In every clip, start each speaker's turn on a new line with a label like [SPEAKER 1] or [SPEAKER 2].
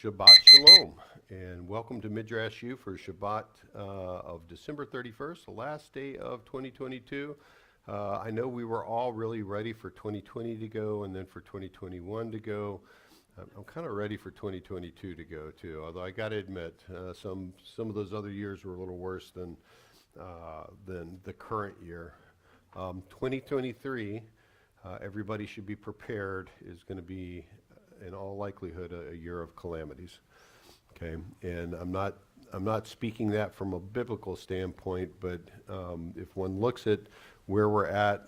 [SPEAKER 1] Shabbat Shalom, and welcome to Midrash U for Shabbat of December 31st, the last day of 2022. I know we were all really ready for 2020 to go and then for 2021 to go. I'm kind of ready for 2022 to go too, although I got to admit some of those other years were a little worse than the current year. 2023, everybody should be prepared, is going to be in all likelihood a year of calamities. Okay, and I'm not speaking that from a biblical standpoint, but if one looks at where we're at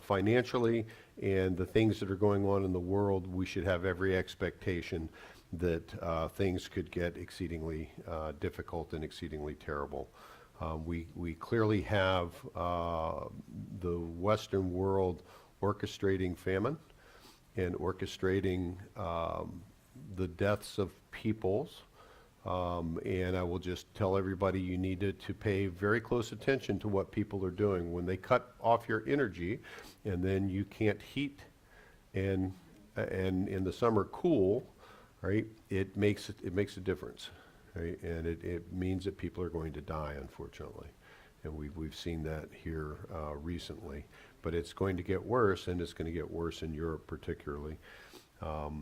[SPEAKER 1] financially and the things that are going on in the world, we should have every expectation that things could get exceedingly difficult and exceedingly terrible. We clearly have the Western world orchestrating famine and orchestrating the deaths of peoples. And I will just tell everybody you need to pay very close attention to what people are doing. When they cut off your energy and then you can't heat and in the summer cool, right, it makes a difference, right? And it means that people are going to die, unfortunately. And we've seen that here recently. But it's going to get worse, and it's going to get worse in Europe particularly. The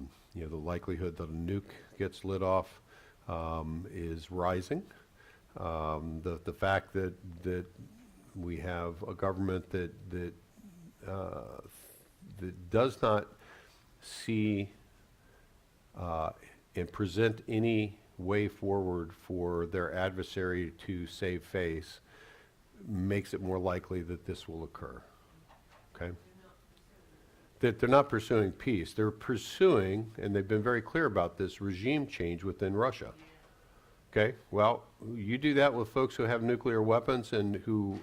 [SPEAKER 1] likelihood that a nuke gets lit off is rising. The fact that we have a government that does not see and present any way forward for their adversary to save face makes it more likely that this will occur. Okay? That they're not pursuing peace. They're pursuing, and they've been very clear about this, regime change within Russia. Okay? Well, you do that with folks who have nuclear weapons and who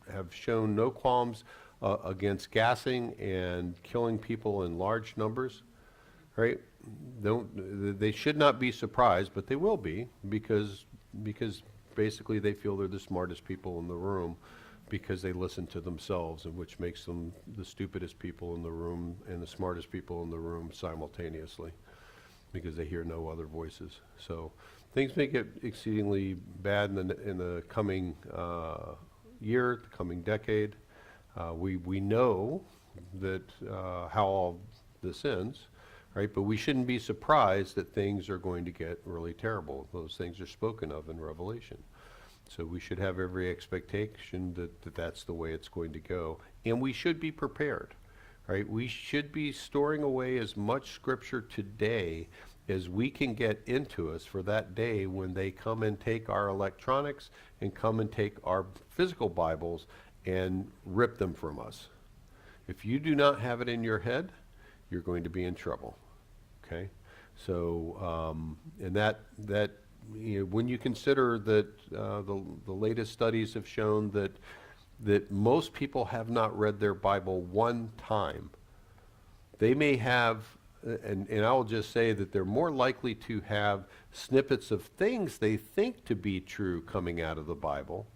[SPEAKER 1] have shown no qualms against gassing and killing people in large numbers, right? They should not be surprised, but they will be because basically they feel they're the smartest people in the room, because they listen to themselves, and which makes them the stupidest people in the room and the smartest people in the room simultaneously, because they hear no other voices. So things may get exceedingly bad in the coming year, the coming decade. We know that how all this ends, right? But we shouldn't be surprised that things are going to get really terrible. Those things are spoken of in Revelation. So we should have every expectation that that's the way it's going to go. And we should be prepared, right? We should be storing away as much scripture today as we can get into us for that day when they come and take our electronics and come and take our physical Bibles and rip them from us. If you do not have it in your head, you're going to be in trouble, okay? So, and that when you consider that the latest studies have shown that most people have not read their Bible one time, they may have, and I will just say that they're more likely to have snippets of things they think to be true coming out of the Bible,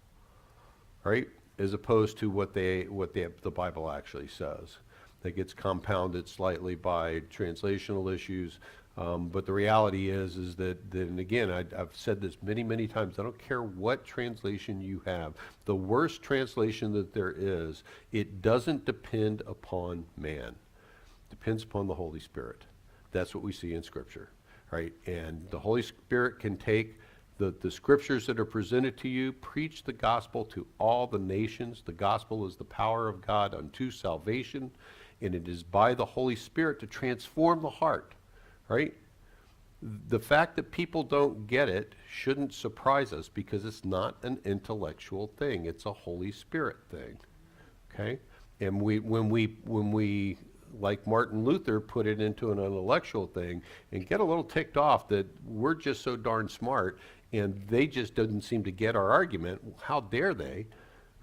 [SPEAKER 1] right, as opposed to what the Bible actually says. That gets compounded slightly by translational issues. But the reality is that, and again, I've said this many times, I don't care what translation you have. The worst translation that there is, it doesn't depend upon man. It depends upon the Holy Spirit. That's what we see in Scripture, right? And the Holy Spirit can take the Scriptures that are presented to you, preach the gospel to all the nations. The gospel is the power of God unto salvation, and it is by the Holy Spirit to transform the heart. Right? The fact that people don't get it shouldn't surprise us, because it's not an intellectual thing. It's a Holy Spirit thing. Okay? And when we like Martin Luther, put it into an intellectual thing and get a little ticked off that we're just so darn smart and they just didn't seem to get our argument, how dare they?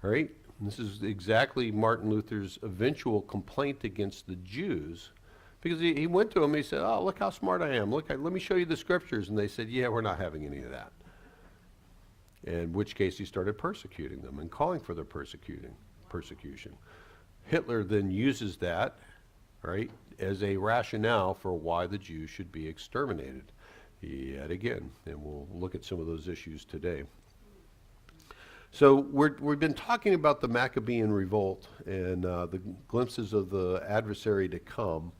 [SPEAKER 1] Right? And this is exactly Martin Luther's eventual complaint against the Jews. Because he went to them and he said, oh, look how smart I am. Let me show you the scriptures. And they said, yeah, we're not having any of that. In which case he started persecuting them and calling for their persecution. Hitler then uses that, right, as a rationale for why the Jews should be exterminated. yet again. And we'll look at some of those issues today. So we've been talking about the Maccabean revolt and the glimpses of the adversary to come.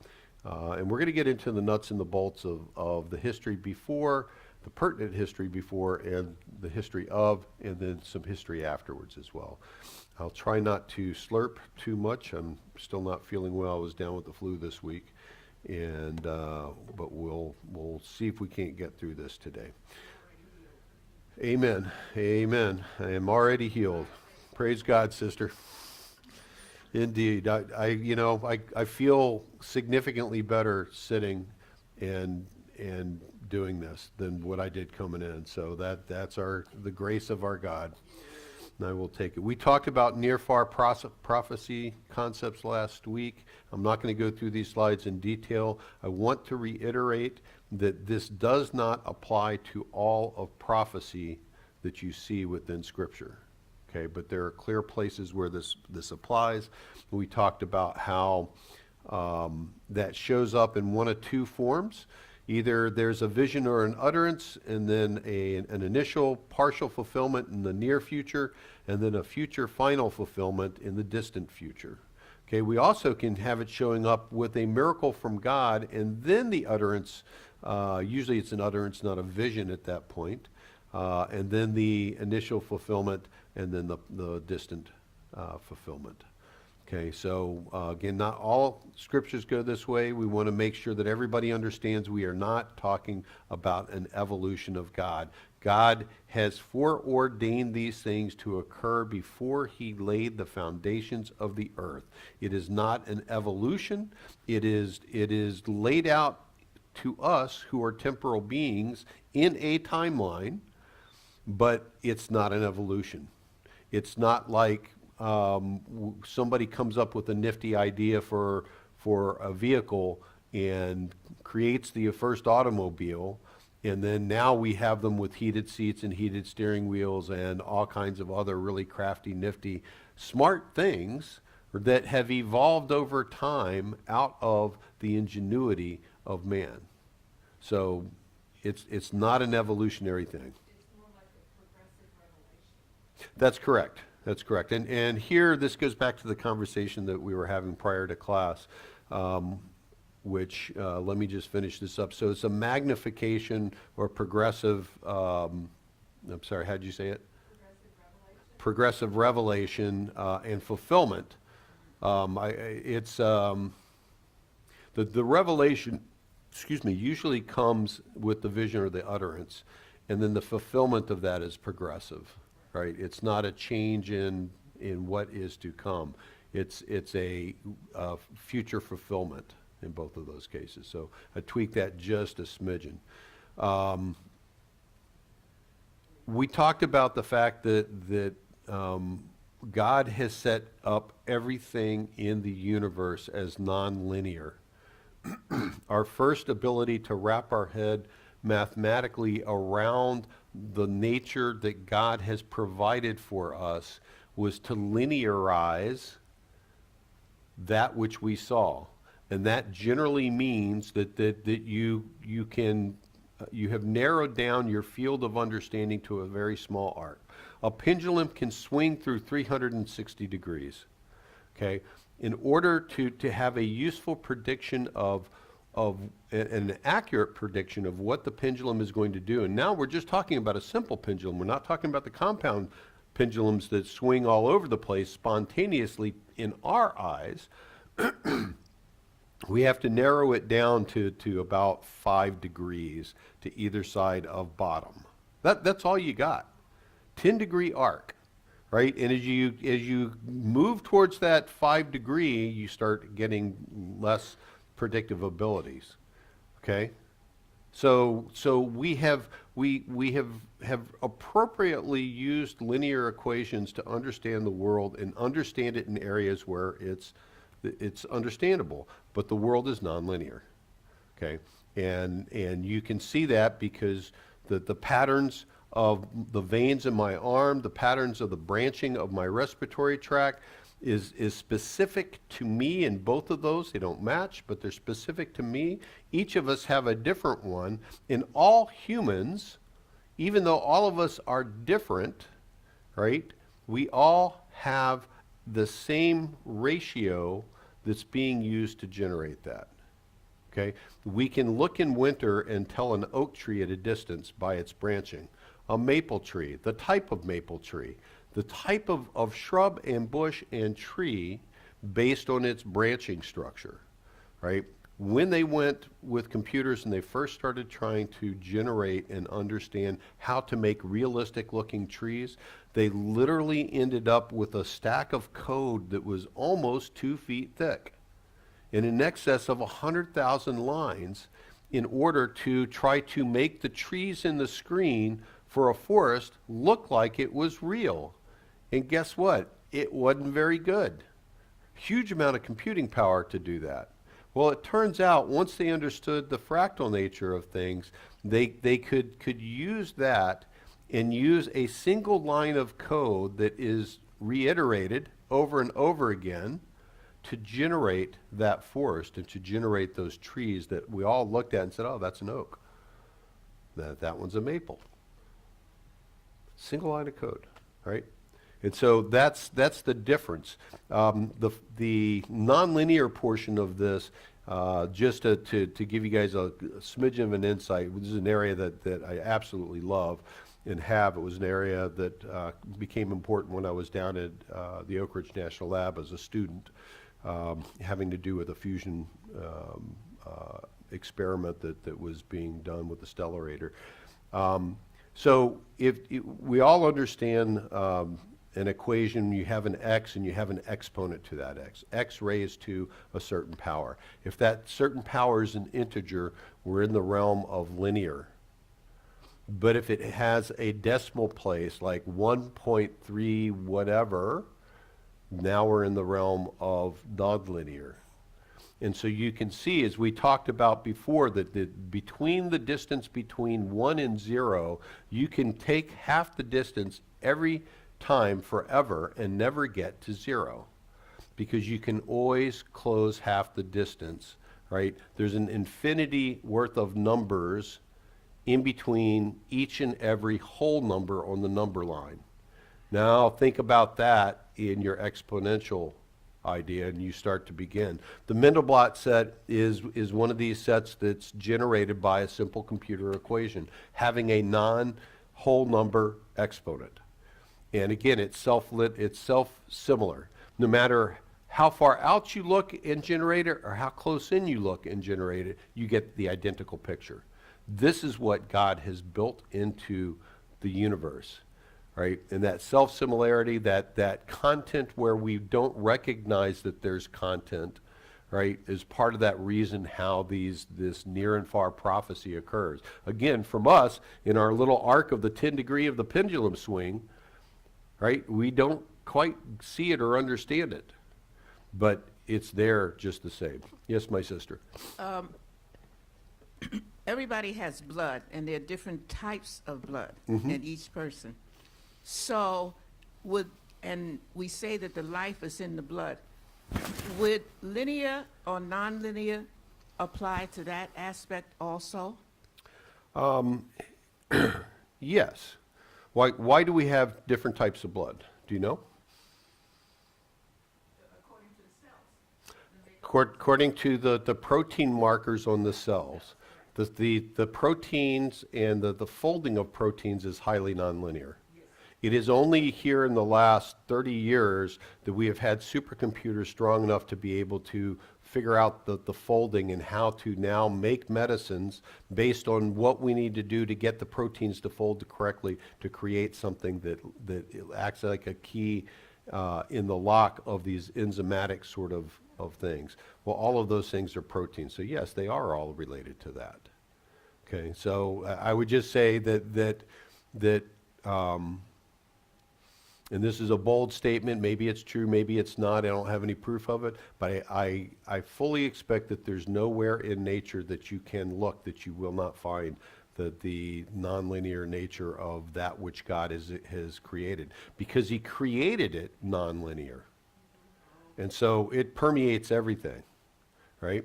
[SPEAKER 1] And we're going to get into the nuts and the bolts of the history before, the pertinent history before, and the history of, and then some history afterwards as well. I'll try not to slurp too much. I'm still not feeling well. I was down with the flu this week. And but we'll see if we can't get through this today. Amen. Amen. I am already healed. Praise God, sister. Indeed. I feel significantly better sitting and doing this than what I did coming in. So that's the grace of our God. And I will take it. We talked about near-far prophecy concepts last week. I'm not going to go through these slides in detail. I want to reiterate that this does not apply to all of prophecy that you see within Scripture. Okay, but there are clear places where this applies. We talked about how that shows up in one of two forms. Either there's a vision or an utterance, and then an initial partial fulfillment in the near future, and then a future final fulfillment in the distant future. Okay, we also can have it showing up with a miracle from God, and then the utterance, usually it's an utterance, not a vision at that point, and then the initial fulfillment, and then the distant fulfillment. Okay, so again, not all scriptures go this way. We want to make sure that everybody understands we are not talking about an evolution of God. God has foreordained these things to occur before he laid the foundations of the earth. It is not an evolution. It is laid out to us who are temporal beings in a timeline, but it's not an evolution. It's not like somebody comes up with a nifty idea for a vehicle and creates the first automobile, and then now we have them with heated seats and heated steering wheels and all kinds of other really crafty, nifty, smart things that have evolved over time out of the ingenuity of man. So it's not an evolutionary thing.
[SPEAKER 2] It's more like a progressive revelation.
[SPEAKER 1] That's correct. That's correct. And here, this goes back to the conversation that we were having prior to class, which, let me just finish this up. So it's a magnification or progressive, I'm sorry, how'd you say it? Progressive revelation and fulfillment. The revelation, usually comes with the vision or the utterance, and then the fulfillment of that is progressive. Right, it's not a change in what is to come. It's a future fulfillment in both of those cases. So I tweaked that just a smidgen. We talked about the fact that God has set up everything in the universe as non-linear. Our first ability to wrap our head mathematically around the nature that God has provided for us was to linearize that which we saw. And that generally means that you have narrowed down your field of understanding to a very small arc. A pendulum can swing through 360 degrees. Okay? In order to have a useful prediction of an accurate prediction of what the pendulum is going to do. And now we're just talking about a simple pendulum. We're not talking about the compound pendulums that swing all over the place spontaneously in our eyes. We have to narrow it down to about 5 degrees to either side of bottom. That's all you got. 10-degree arc, right? And as you move towards that 5 degree, you start getting less predictive abilities. Okay, so we have appropriately used linear equations to understand the world and understand it in areas where it's understandable, but the world is nonlinear. Okay, and you can see that because the patterns of the veins in my arm, the patterns of the branching of my respiratory tract, is specific to me in both of those. They don't match, but they're specific to me. Each of us have a different one. In all humans, even though all of us are different, right, we all have the same ratio that's being used to generate that. Okay? We can look in winter and tell an oak tree at a distance by its branching. A maple tree, the type of maple tree, the type of shrub and bush and tree based on its branching structure, right? When they went with computers and they first started trying to generate and understand how to make realistic looking trees, they literally ended up with a stack of code that was almost 2 feet thick and in excess of 100,000 lines in order to try to make the trees in the screen for a forest look like it was real. And guess what? It wasn't very good. Huge amount of computing power to do that. Well, it turns out once they understood the fractal nature of things, they could use that and use a single line of code that is reiterated over and over again to generate that forest and to generate those trees that we all looked at and said, oh, that's an oak. That one's a maple. Single line of code, right? And so that's the difference. The nonlinear portion of this, just to give you guys a smidgen of an insight, this is an area that I absolutely love and have. It was an area that became important when I was down at the Oak Ridge National Lab as a student, having to do with a fusion experiment that was being done with the stellarator. So if we all understand an equation, you have an x and you have an exponent to that x raised to a certain power. If that certain power is an integer, we're in the realm of linear. But if it has a decimal place like 1.3 whatever, now we're in the realm of nonlinear. And so you can see, as we talked about before, that between the distance between 1 and 0, you can take half the distance every time forever and never get to 0. Because you can always close half the distance, right? There's an infinity worth of numbers in between each and every whole number on the number line. Now think about that in your exponential idea and you start to begin. The Mandelbrot set is one of these sets that's generated by a simple computer equation, having a non-whole number exponent. And again, it's self-similar. No matter how far out you look and generate it or how close in you look and generate it, you get the identical picture. This is what God has built into the universe. Right? And that self-similarity, that content where we don't recognize that there's content, right, is part of that reason how this near and far prophecy occurs. Again, from us, in our little arc of the 10 degree of the pendulum swing, right, we don't quite see it or understand it, but it's there just the same. Yes, my sister.
[SPEAKER 3] Everybody has blood, and there are different types of blood in each person. So, and we say that the life is in the blood. Would linear or nonlinear apply to that aspect also?
[SPEAKER 1] Yes. Why do we have different types of blood? Do you know?
[SPEAKER 2] According to the cells.
[SPEAKER 1] According to the protein markers on the cells, the proteins and the folding of proteins is highly nonlinear. It is only here in the last 30 years that we have had supercomputers strong enough to be able to figure out the folding and how to now make medicines based on what we need to do to get the proteins to fold correctly to create something that acts like a key in the lock of these enzymatic sort of things. Well, all of those things are proteins. So yes, they are all related to that. Okay, so I would just say that and this is a bold statement, maybe it's true, maybe it's not, I don't have any proof of it, but I fully expect that there's nowhere in nature that you can look that you will not find the nonlinear nature of that which God has created. Because he created it nonlinear. And so it permeates everything, right?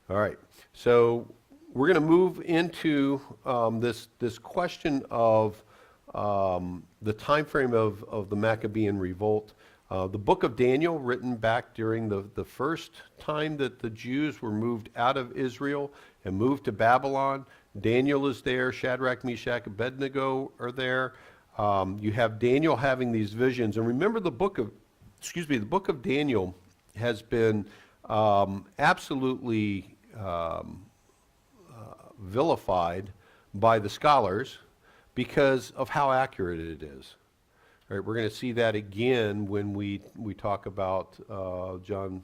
[SPEAKER 1] All right. So we're going to move into this question of the time frame of the Maccabean revolt. The book of Daniel, written back during the first time that the Jews were moved out of Israel and moved to Babylon. Daniel is there. Shadrach, Meshach, Abednego are there. You have Daniel having these visions. And remember, the book of Daniel has been absolutely vilified by the scholars because of how accurate it is. All right, we're going to see that again when we talk about John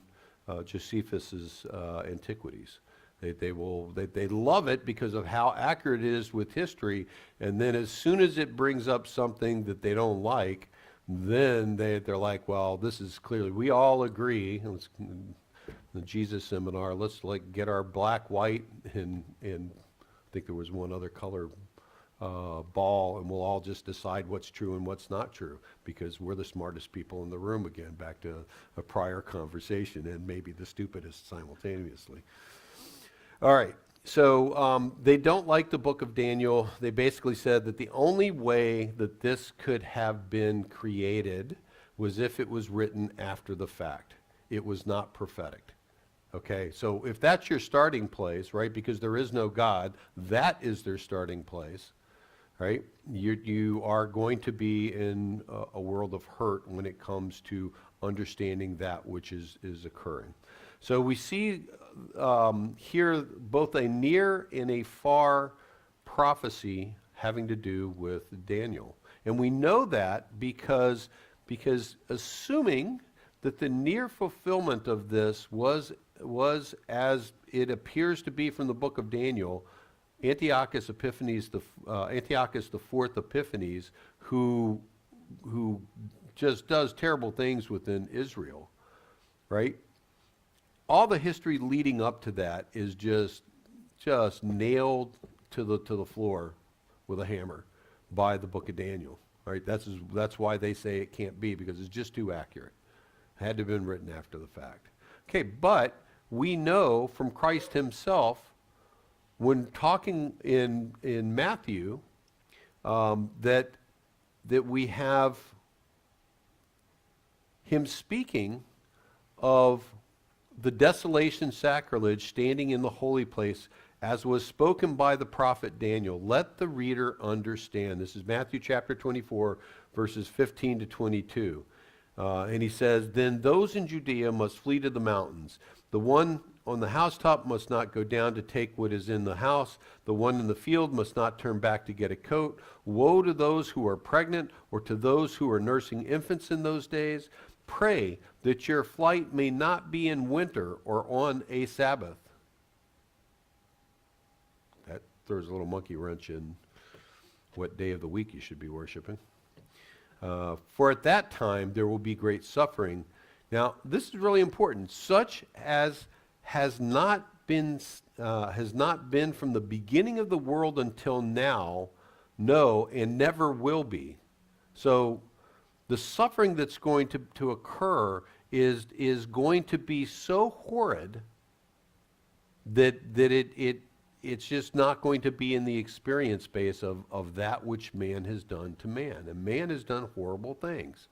[SPEAKER 1] Josephus's Antiquities. They love it because of how accurate it is with history, and then as soon as it brings up something that they don't like, then they're like, well, this is clearly, we all agree. The Jesus seminar, let's get our black, white, and I think there was one other color ball, and we'll all just decide what's true and what's not true, because we're the smartest people in the room again, back to a prior conversation, and maybe the stupidest simultaneously. All right, so they don't like the book of Daniel. They basically said that the only way that this could have been created was if it was written after the fact. It was not prophetic. Okay, so if that's your starting place, right, because there is no God, that is their starting place, right? You are going to be in a world of hurt when it comes to understanding that which is occurring. So we see here both a near and a far prophecy having to do with Daniel. And we know that because assuming that the near fulfillment of this was as it appears to be from the book of Daniel, Antiochus the fourth Epiphanes, who just does terrible things within Israel, right? All the history leading up to that is just nailed to the floor with a hammer by the book of Daniel, right? That's why they say it can't be, because it's just too accurate. It had to have been written after the fact. Okay, but we know from Christ himself, when talking in Matthew, that we have him speaking of the desolation sacrilege standing in the holy place, as was spoken by the prophet Daniel. Let the reader understand. This is Matthew chapter 24, verses 15 to 22. And he says, then those in Judea must flee to the mountains. The one on the housetop must not go down to take what is in the house. The one in the field must not turn back to get a coat. Woe to those who are pregnant, or to those who are nursing infants in those days. Pray that your flight may not be in winter or on a Sabbath. That throws a little monkey wrench in what day of the week you should be worshiping. For at that time there will be great suffering. Now, this is really important. Such as has not been from the beginning of the world until now, no, and never will be. So the suffering that's going to occur is going to be so horrid that it's just not going to be in the experience base of that which man has done to man. And man has done horrible things.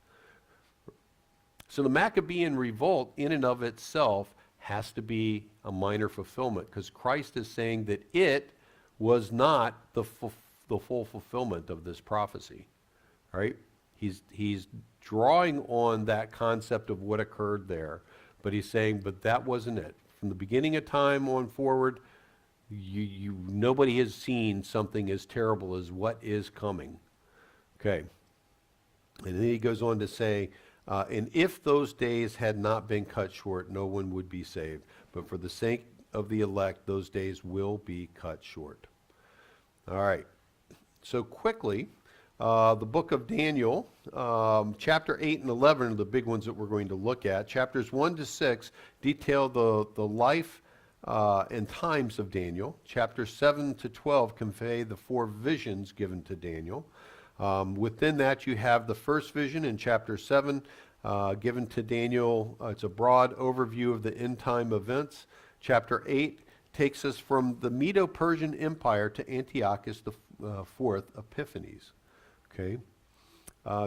[SPEAKER 1] So the Maccabean revolt in and of itself has to be a minor fulfillment, because Christ is saying that it was not the full fulfillment of this prophecy, right? He's drawing on that concept of what occurred there, but he's saying, but that wasn't it. From the beginning of time on forward, nobody has seen something as terrible as what is coming. Okay. And then he goes on to say, and if those days had not been cut short, no one would be saved. But for the sake of the elect, those days will be cut short. All right. So quickly, the book of Daniel, chapter 8 and 11 are the big ones that we're going to look at. Chapters 1 to 6 detail the life and times of Daniel. Chapters 7 to 12 convey the 4 visions given to Daniel. Within that, you have the first vision in chapter 7, given to Daniel. It's a broad overview of the end time events. Chapter 8 takes us from the Medo-Persian Empire to Antiochus the Fourth Epiphanes. Okay.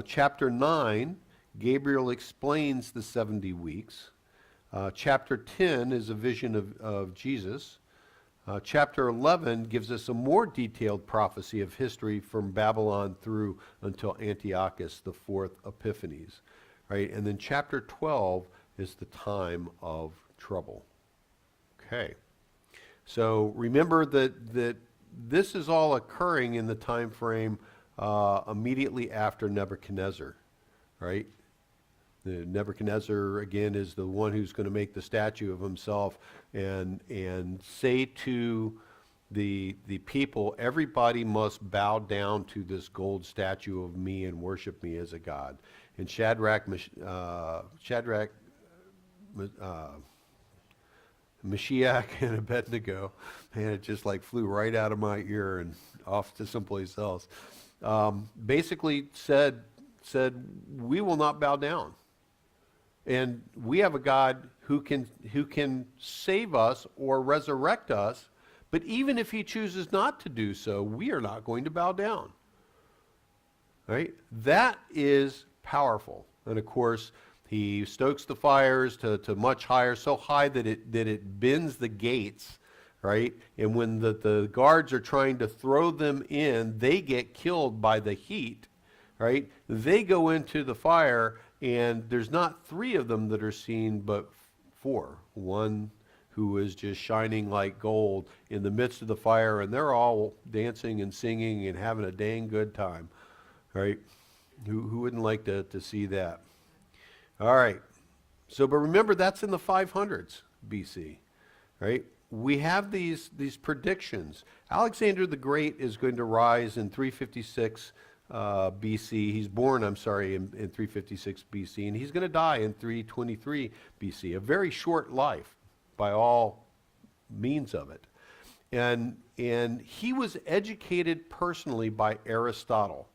[SPEAKER 1] Chapter 9, Gabriel explains the 70 weeks. Chapter 10 is a vision of Jesus. Chapter 11 gives us a more detailed prophecy of history from Babylon through until Antiochus the Fourth Epiphanes. Right? And then chapter 12 is the time of trouble. Okay. So remember that this is all occurring in the time frame immediately after Nebuchadnezzar, right? The Nebuchadnezzar, again, is the one who's going to make the statue of himself and say to the people, everybody must bow down to this gold statue of me and worship me as a god. And Shadrach, Mashiach, and Abednego, man, it just like flew right out of my ear and off to someplace else. Basically said, we will not bow down. And we have a God who can save us or resurrect us, but even if he chooses not to do so, we are not going to bow down. Right? That is powerful. And of course, he stokes the fires to much higher, so high that it bends the gates, right? And when the guards are trying to throw them in, they get killed by the heat, right? They go into the fire, and there's not 3 of them that are seen, but 4. One who is just shining like gold in the midst of the fire, and they're all dancing and singing and having a dang good time, right? Who wouldn't like to see that? All right. So, but remember, that's in the 500s BC, right? We have these predictions. Alexander the Great is going to rise in 356 BC. He's born, in 356 BC, and he's going to die in 323 BC. A very short life by all means of it. And he was educated personally by Aristotle.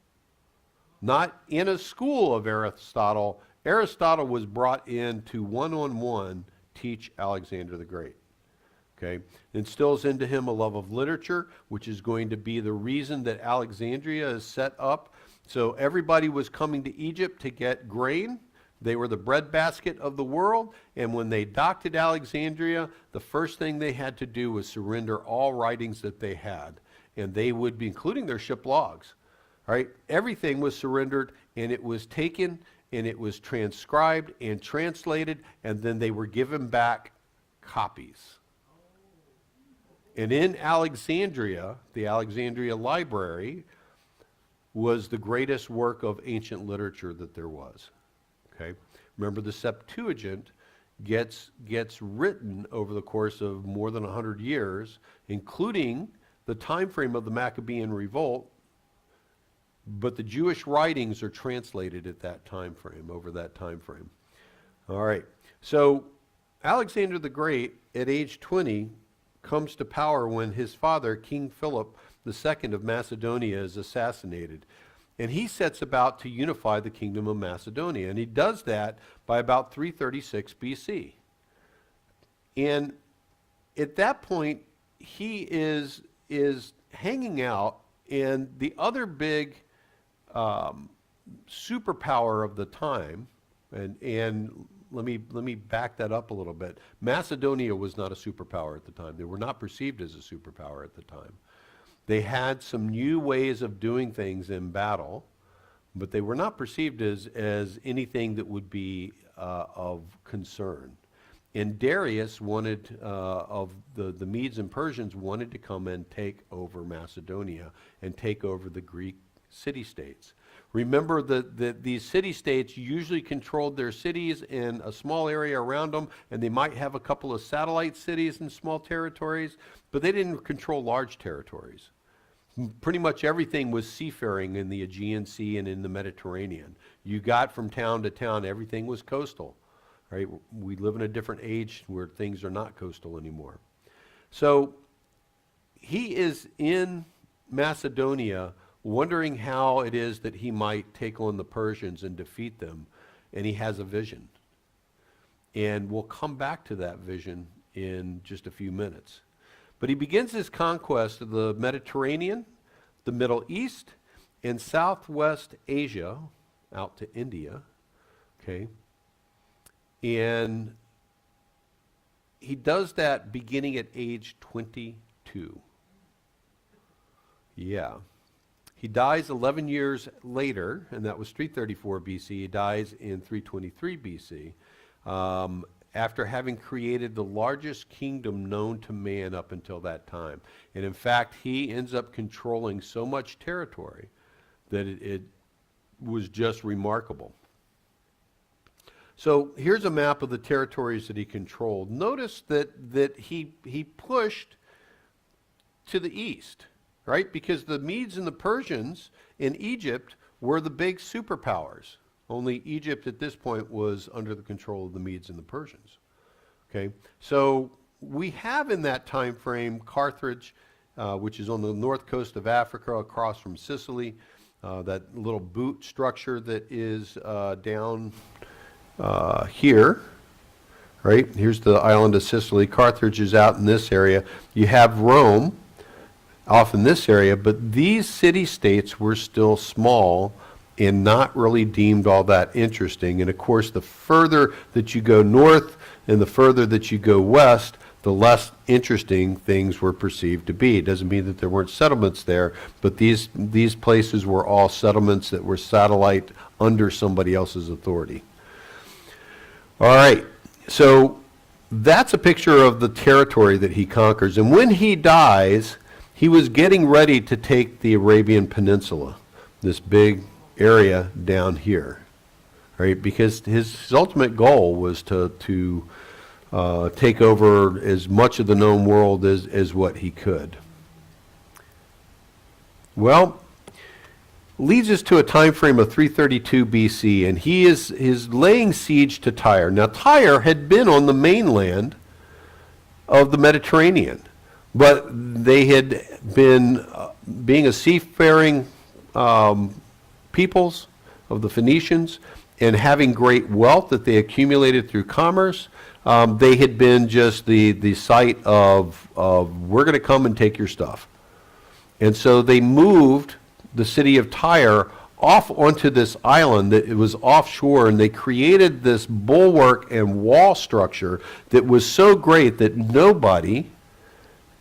[SPEAKER 1] Not in a school of Aristotle. Aristotle was brought in to one-on-one teach Alexander the Great. Okay, instills into him a love of literature, which is going to be the reason that Alexandria is set up. So everybody was coming to Egypt to get grain. They were the breadbasket of the world, and when they docked at Alexandria, the first thing they had to do was surrender all writings that they had, and they would be, including their ship logs. All right, everything was surrendered, and it was taken, and it was transcribed and translated, and then they were given back copies. And in Alexandria, the Alexandria Library was the greatest work of ancient literature that there was. Okay, remember the Septuagint gets written over the course of more than 100 years, including the time frame of the Maccabean revolt. But the Jewish writings are translated at that time frame, over that time frame. All right. So Alexander the Great, at age 20, comes to power when his father, King Philip II of Macedonia, is assassinated. And he sets about to unify the kingdom of Macedonia. And he does that by about 336 BC. And at that point, he is hanging out, and the other big superpower of the time, and let me back that up a little bit. Macedonia was not a superpower at the time. They were not perceived as a superpower at the time. They had some new ways of doing things in battle, but they were not perceived as anything that would be of concern. And Darius wanted, of the Medes and Persians, wanted to come and take over Macedonia and take over the Greek city-states. Remember that these city-states usually controlled their cities in a small area around them, and they might have a couple of satellite cities in small territories, but they didn't control large territories. Pretty much everything was seafaring in the Aegean Sea and in the Mediterranean. You got from town to town, everything was coastal. Right? We live in a different age where things are not coastal anymore. So he is in Macedonia, wondering how it is that he might take on the Persians and defeat them. and he has a vision. And we'll come back to that vision in just a few minutes. But he begins his conquest of the Mediterranean, the Middle East, and Southwest Asia, out to India, okay? And he does that beginning at age 22. Yeah. He dies 11 years later, and that was 334 BC. He dies in 323 BC, after having created the largest kingdom known to man up until that time. And in fact, he ends up controlling so much territory that it was just remarkable. So here's a map of the territories that he controlled. Notice that he pushed to the east, right? Because the Medes and the Persians in Egypt were the big superpowers. Only Egypt at this point was under the control of the Medes and the Persians. Okay, so we have in that time frame Carthage, which is on the north coast of Africa across from Sicily, that little boot structure that is down here, right? Here's the island of Sicily. Carthage is out in this area. You have Rome off in this area, but these city-states were still small and not really deemed all that interesting. And of course, the further that you go north and the further that you go west, the less interesting things were perceived to be. It doesn't mean that there weren't settlements there, but these places were all settlements that were satellite under somebody else's authority. All right, so that's a picture of the territory that he conquers. And when he dies, he was getting ready to take the Arabian Peninsula, this big area down here, right? Because his ultimate goal was to take over as much of the known world as what he could. Well, leads us to a time frame of 332 BC, and he is laying siege to Tyre. Now, Tyre had been on the mainland of the Mediterranean, but they had been, being a seafaring peoples of the Phoenicians and having great wealth that they accumulated through commerce, they had been just the site of we're going to come and take your stuff. And so they moved the city of Tyre off onto this island that it was offshore, and they created this bulwark and wall structure that was so great that nobody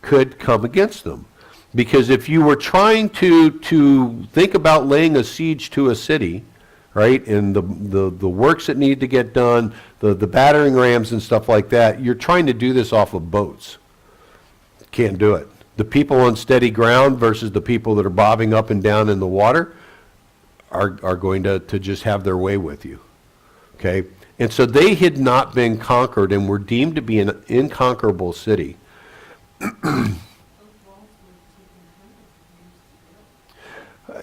[SPEAKER 1] could come against them. Because if you were trying to think about laying a siege to a city, right, and the works that need to get done, the battering rams and stuff like that, you're trying to do this off of boats. Can't do it. The people on steady ground versus the people that are bobbing up and down in the water are going to just have their way with you. Okay? And so they had not been conquered and were deemed to be an inconquerable city.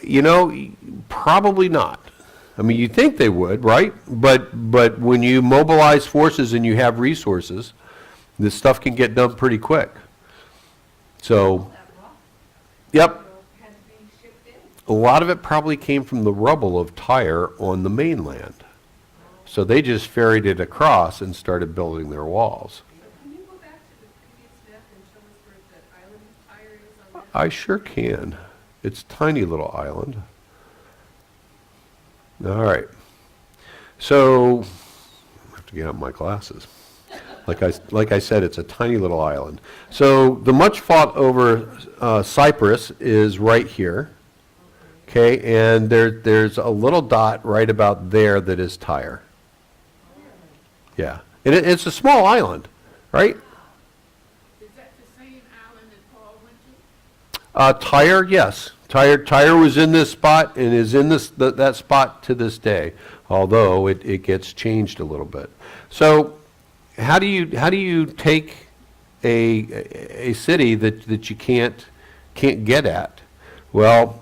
[SPEAKER 1] You know, probably not. I mean, you think they would, right? But when you mobilize forces and you have resources, this stuff can get done pretty quick. So, yep. A lot of it probably came from the rubble of Tyre on the mainland. So they just ferried it across and started building their walls.
[SPEAKER 2] Can you go back to the previous map and show us where the island of Tyre is on that?
[SPEAKER 1] I sure can. It's a tiny little island. All right. So, I have to get out my glasses. Like I said, it's a tiny little island. So the much fought over Cyprus is right here. Okay, and there's a little dot right about there that is Tyre. Yeah, and it's a small island, right?
[SPEAKER 2] Is that the same island that Paul went to?
[SPEAKER 1] Tyre, yes. Tyre was in this spot and is in that spot to this day, although it gets changed a little bit. So how do you take a city that you can't get at? Well,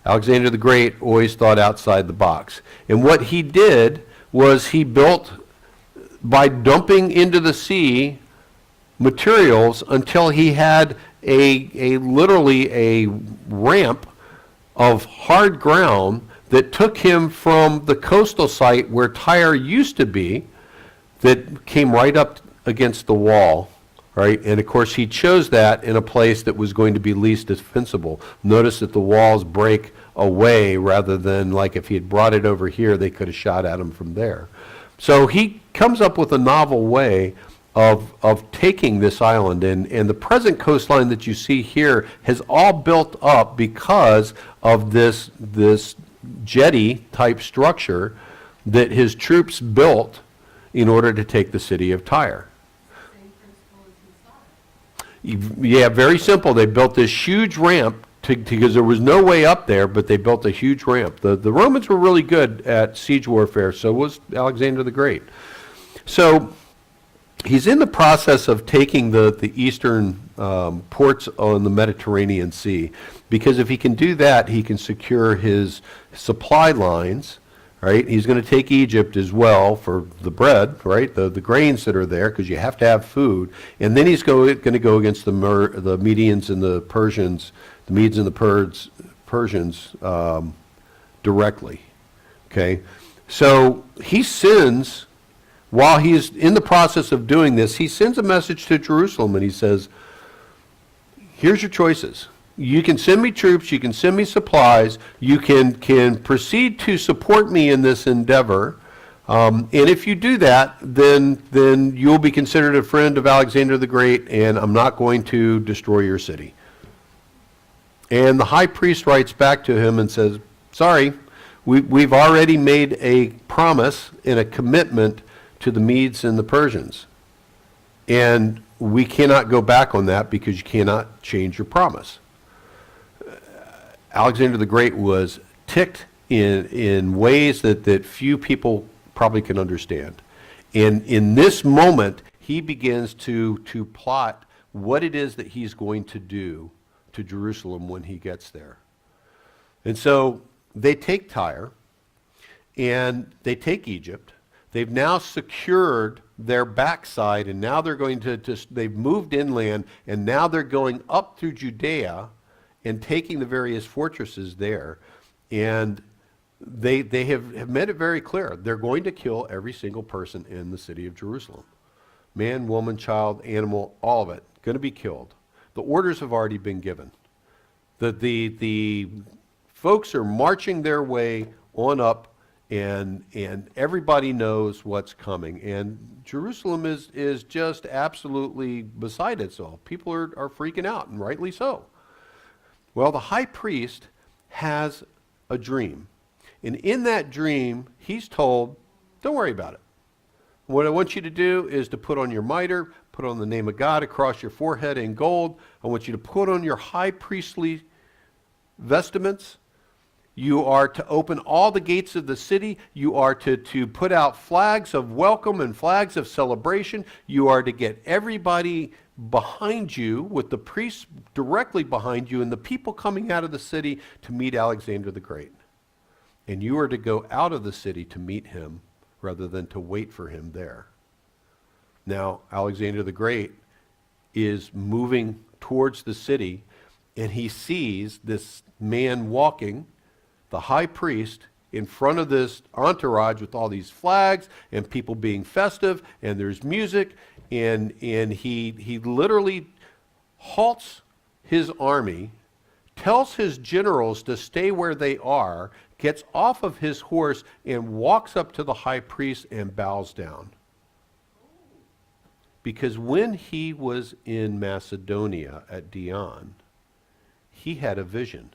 [SPEAKER 1] Alexander the Great always thought outside the box. And what he did was he built, by dumping into the sea, materials until he had literally a ramp of hard ground that took him from the coastal site where Tyre used to be, that came right up against the wall, right? And of course, he chose that in a place that was going to be least defensible. Notice that the walls break away rather than like if he had brought it over here, they could have shot at him from there. So he comes up with a novel way of taking this island, and the present coastline that you see here has all built up because of this jetty type structure that his troops built in order to take the city of Tyre. Yeah, very simple. They built this huge ramp because there was no way up there, but they built a huge ramp. The Romans were really good at siege warfare, so was Alexander the Great. So he's in the process of taking the eastern ports on the Mediterranean Sea, because if he can do that, he can secure his supply lines, right? He's going to take Egypt as well for the bread, right? The grains that are there, because you have to have food. And then he's going to go against the Medians and the Persians, the Medes and the Persians directly, okay? So he sends, while he's in the process of doing this, he sends a message to Jerusalem, and he says, here's your choices. You can send me troops, you can send me supplies, you can proceed to support me in this endeavor, and if you do that, then you'll be considered a friend of Alexander the Great, and I'm not going to destroy your city. And the high priest writes back to him and says, sorry, we've already made a promise and a commitment to the Medes and the Persians, and we cannot go back on that because you cannot change your promise. Alexander the Great was ticked in ways that few people probably can understand. And in this moment, he begins to plot what it is that he's going to do to Jerusalem when he gets there. And so they take Tyre, and they take Egypt. They've now secured their backside, and now they're going to they've moved inland, and now they're going up through Judea and taking the various fortresses there. And they have made it very clear. They're going to kill every single person in the city of Jerusalem. Man, woman, child, animal, all of it, going to be killed. The orders have already been given. The folks are marching their way on up, and everybody knows what's coming. And Jerusalem is just absolutely beside itself. People are freaking out, and rightly so. Well, the high priest has a dream. And in that dream, he's told, don't worry about it. What I want you to do is to put on your mitre, put on the name of God across your forehead in gold. I want you to put on your high priestly vestments. You are to open all the gates of the city. You are to put out flags of welcome and flags of celebration. You are to get everybody behind you, with the priests directly behind you, and the people coming out of the city to meet Alexander the Great. And you are to go out of the city to meet him rather than to wait for him there. Now, Alexander the Great is moving towards the city, and he sees this man walking, the high priest, in front of this entourage with all these flags and people being festive, and there's music, and he literally halts his army, tells his generals to stay where they are, gets off of his horse, and walks up to the high priest and bows down. Because when he was in Macedonia at Dion, he had a vision.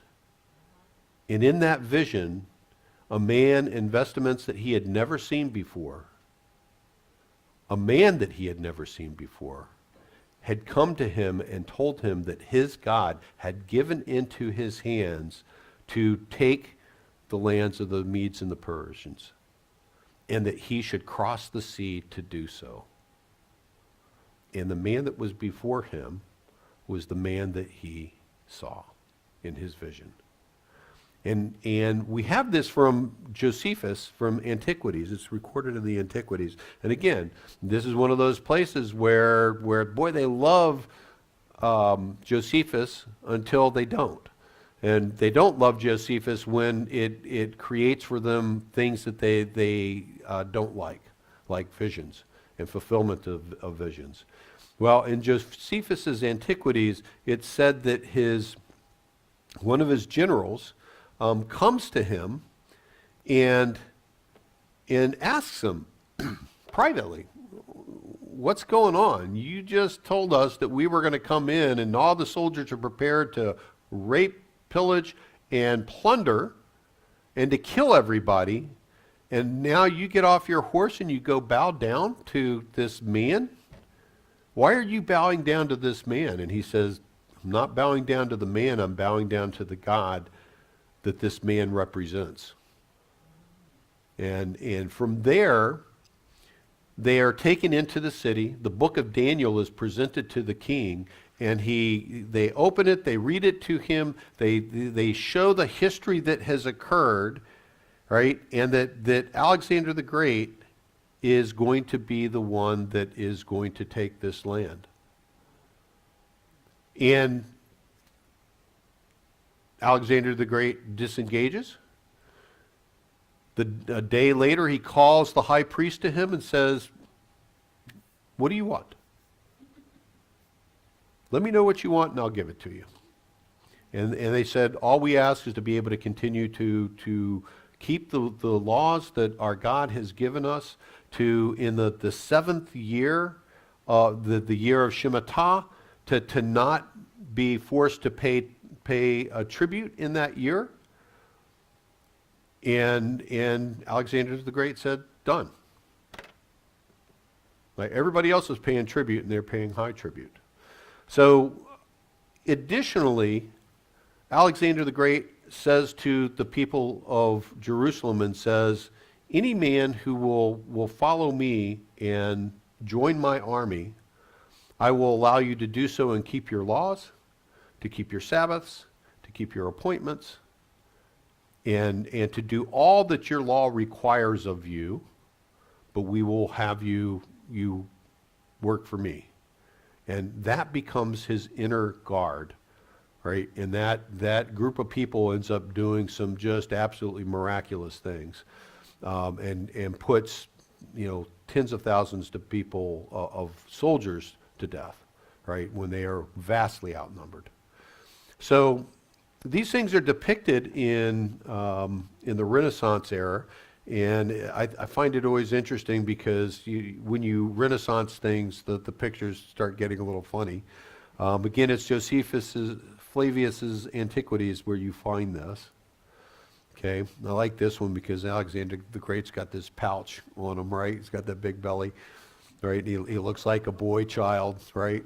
[SPEAKER 1] And in that vision, a man in vestments that he had never seen before, a man that he had never seen before, had come to him and told him that his God had given into his hands to take the lands of the Medes and the Persians, and that he should cross the sea to do so. And the man that was before him was the man that he saw in his vision. And we have this from Josephus from Antiquities. It's recorded in the Antiquities. And again, this is one of those places where boy, they love Josephus until they don't. And they don't love Josephus when it creates for them things that they don't like visions and fulfillment of visions. Well, in Josephus's Antiquities, it's said that one of his generals comes to him and asks him privately, what's going on? You just told us that we were going to come in and all the soldiers are prepared to rape, pillage, and plunder and to kill everybody. And now you get off your horse and you go bow down to this man? Why are you bowing down to this man? And he says, I'm not bowing down to the man, I'm bowing down to the God that this man represents. And from there, they are taken into the city. The book of Daniel is presented to the king, and they open it, they read it to him, they show the history that has occurred, right? And that Alexander the Great is going to be the one that is going to take this land. And Alexander the Great disengages. A day later, he calls the high priest to him and says, what do you want? Let me know what you want and I'll give it to you. And they said, all we ask is to be able to continue to keep the laws that our God has given us, to in the seventh year, the year of Shemitah, to not be forced to pay a tribute in that year. And Alexander the Great said, done. Like everybody else is paying tribute and they're paying high tribute. So additionally, Alexander the Great says to the people of Jerusalem and says, any man who will follow me and join my army, I will allow you to do so and keep your laws, to keep your Sabbaths, to keep your appointments, and to do all that your law requires of you, but we will have you work for me. And that becomes his inner guard, right? And that group of people ends up doing some just absolutely miraculous things, and puts, tens of thousands of people, of soldiers to death, right? When they are vastly outnumbered. So these things are depicted in the Renaissance era, and I find it always interesting because when you Renaissance things, the pictures start getting a little funny. Again, it's Flavius's Antiquities where you find this. Okay, I like this one because Alexander the Great's got this pouch on him, right? He's got that big belly, right? He looks like a boy child, right?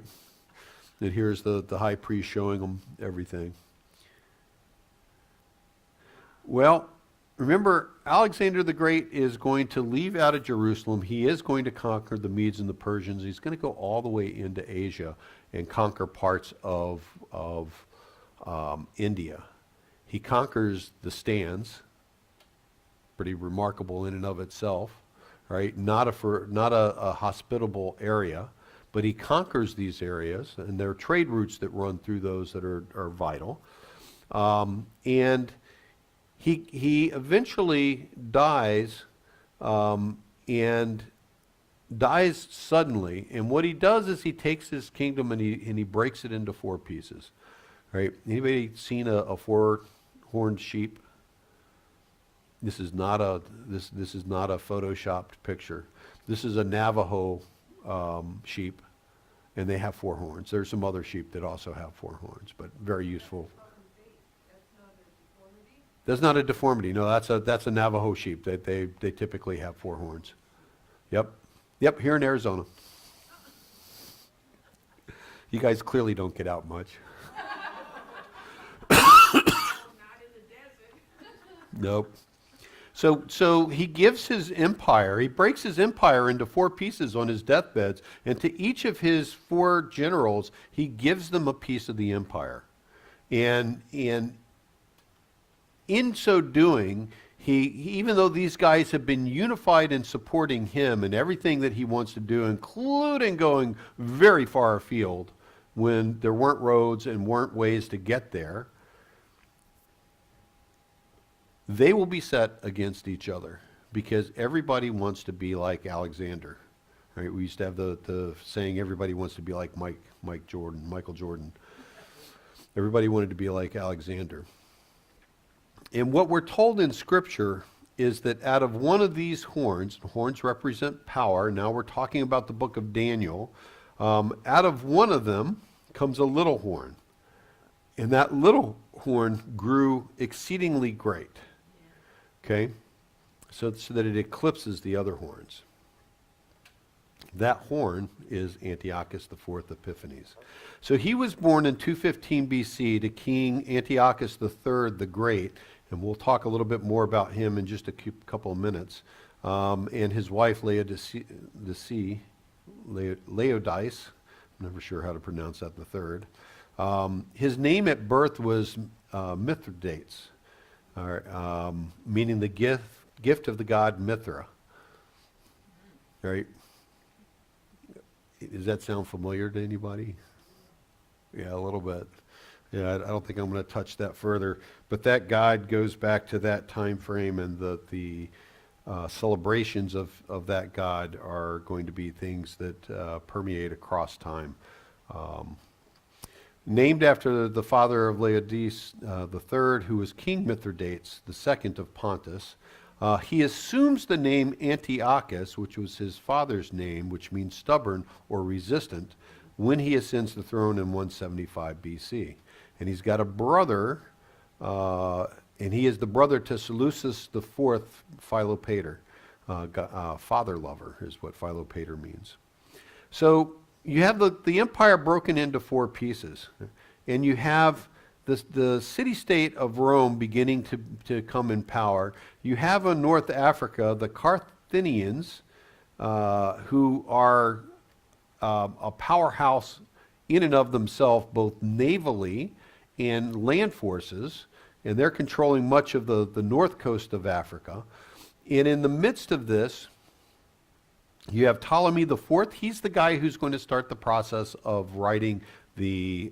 [SPEAKER 1] And here's the high priest showing him everything. Well, remember, Alexander the Great is going to leave out of Jerusalem. He is going to conquer the Medes and the Persians. He's going to go all the way into Asia and conquer parts of India. He conquers the stands, pretty remarkable in and of itself, right? Not a hospitable area, but he conquers these areas, and there are trade routes that run through those that are vital. And he eventually dies, and dies suddenly. And what he does is he takes his kingdom and he breaks it into four pieces. Right? Anybody seen a four-horned sheep? This is not a photoshopped picture. This is a Navajo sheep, and they have four horns. There's some other sheep that also have four horns, but very useful. That's not a deformity. No, that's a Navajo sheep. They typically have four horns. Yep, here in Arizona. You guys clearly don't get out much. Nope. So he gives his empire, he breaks his empire into four pieces on his deathbeds, and to each of his four generals, he gives them a piece of the empire. And in so doing, he even though these guys have been unified in supporting him and everything that he wants to do, including going very far afield when there weren't roads and weren't ways to get there, they will be set against each other because everybody wants to be like Alexander. Right? We used to have the saying, everybody wants to be like Michael Jordan. Everybody wanted to be like Alexander. And what we're told in Scripture is that out of one of these horns represent power. Now we're talking about the book of Daniel. Out of one of them comes a little horn. And that little horn grew exceedingly great. Okay? So that it eclipses the other horns. That horn is Antiochus IV Epiphanes. So he was born in 215 BC to King Antiochus III the Great, and we'll talk a little bit more about him in just a couple of minutes, and his wife Laodice, I'm never sure how to pronounce that, the third. His name at birth was Mithridates, meaning the gift of the god Mithra. Right? Does that sound familiar to anybody? Yeah, a little bit. Yeah, I don't think I'm going to touch that further. But that god goes back to that time frame, and the celebrations of that god are going to be things that permeate across time. Named after the father of Laodice III, who was King Mithridates, the second of Pontus. He assumes the name Antiochus, which was his father's name, which means stubborn or resistant, when he ascends the throne in 175 BC. And he's got a brother, and he is the brother to Seleucus IV Philopator. Father lover is what Philopator means. So you have the empire broken into four pieces, and you have the city-state of Rome beginning to come in power. You have in North Africa the Carthaginians, who are a powerhouse in and of themselves, both navally and land forces, and they're controlling much of the north coast of Africa. And in the midst of this, you have Ptolemy the Fourth. He's the guy who's going to start the process of writing the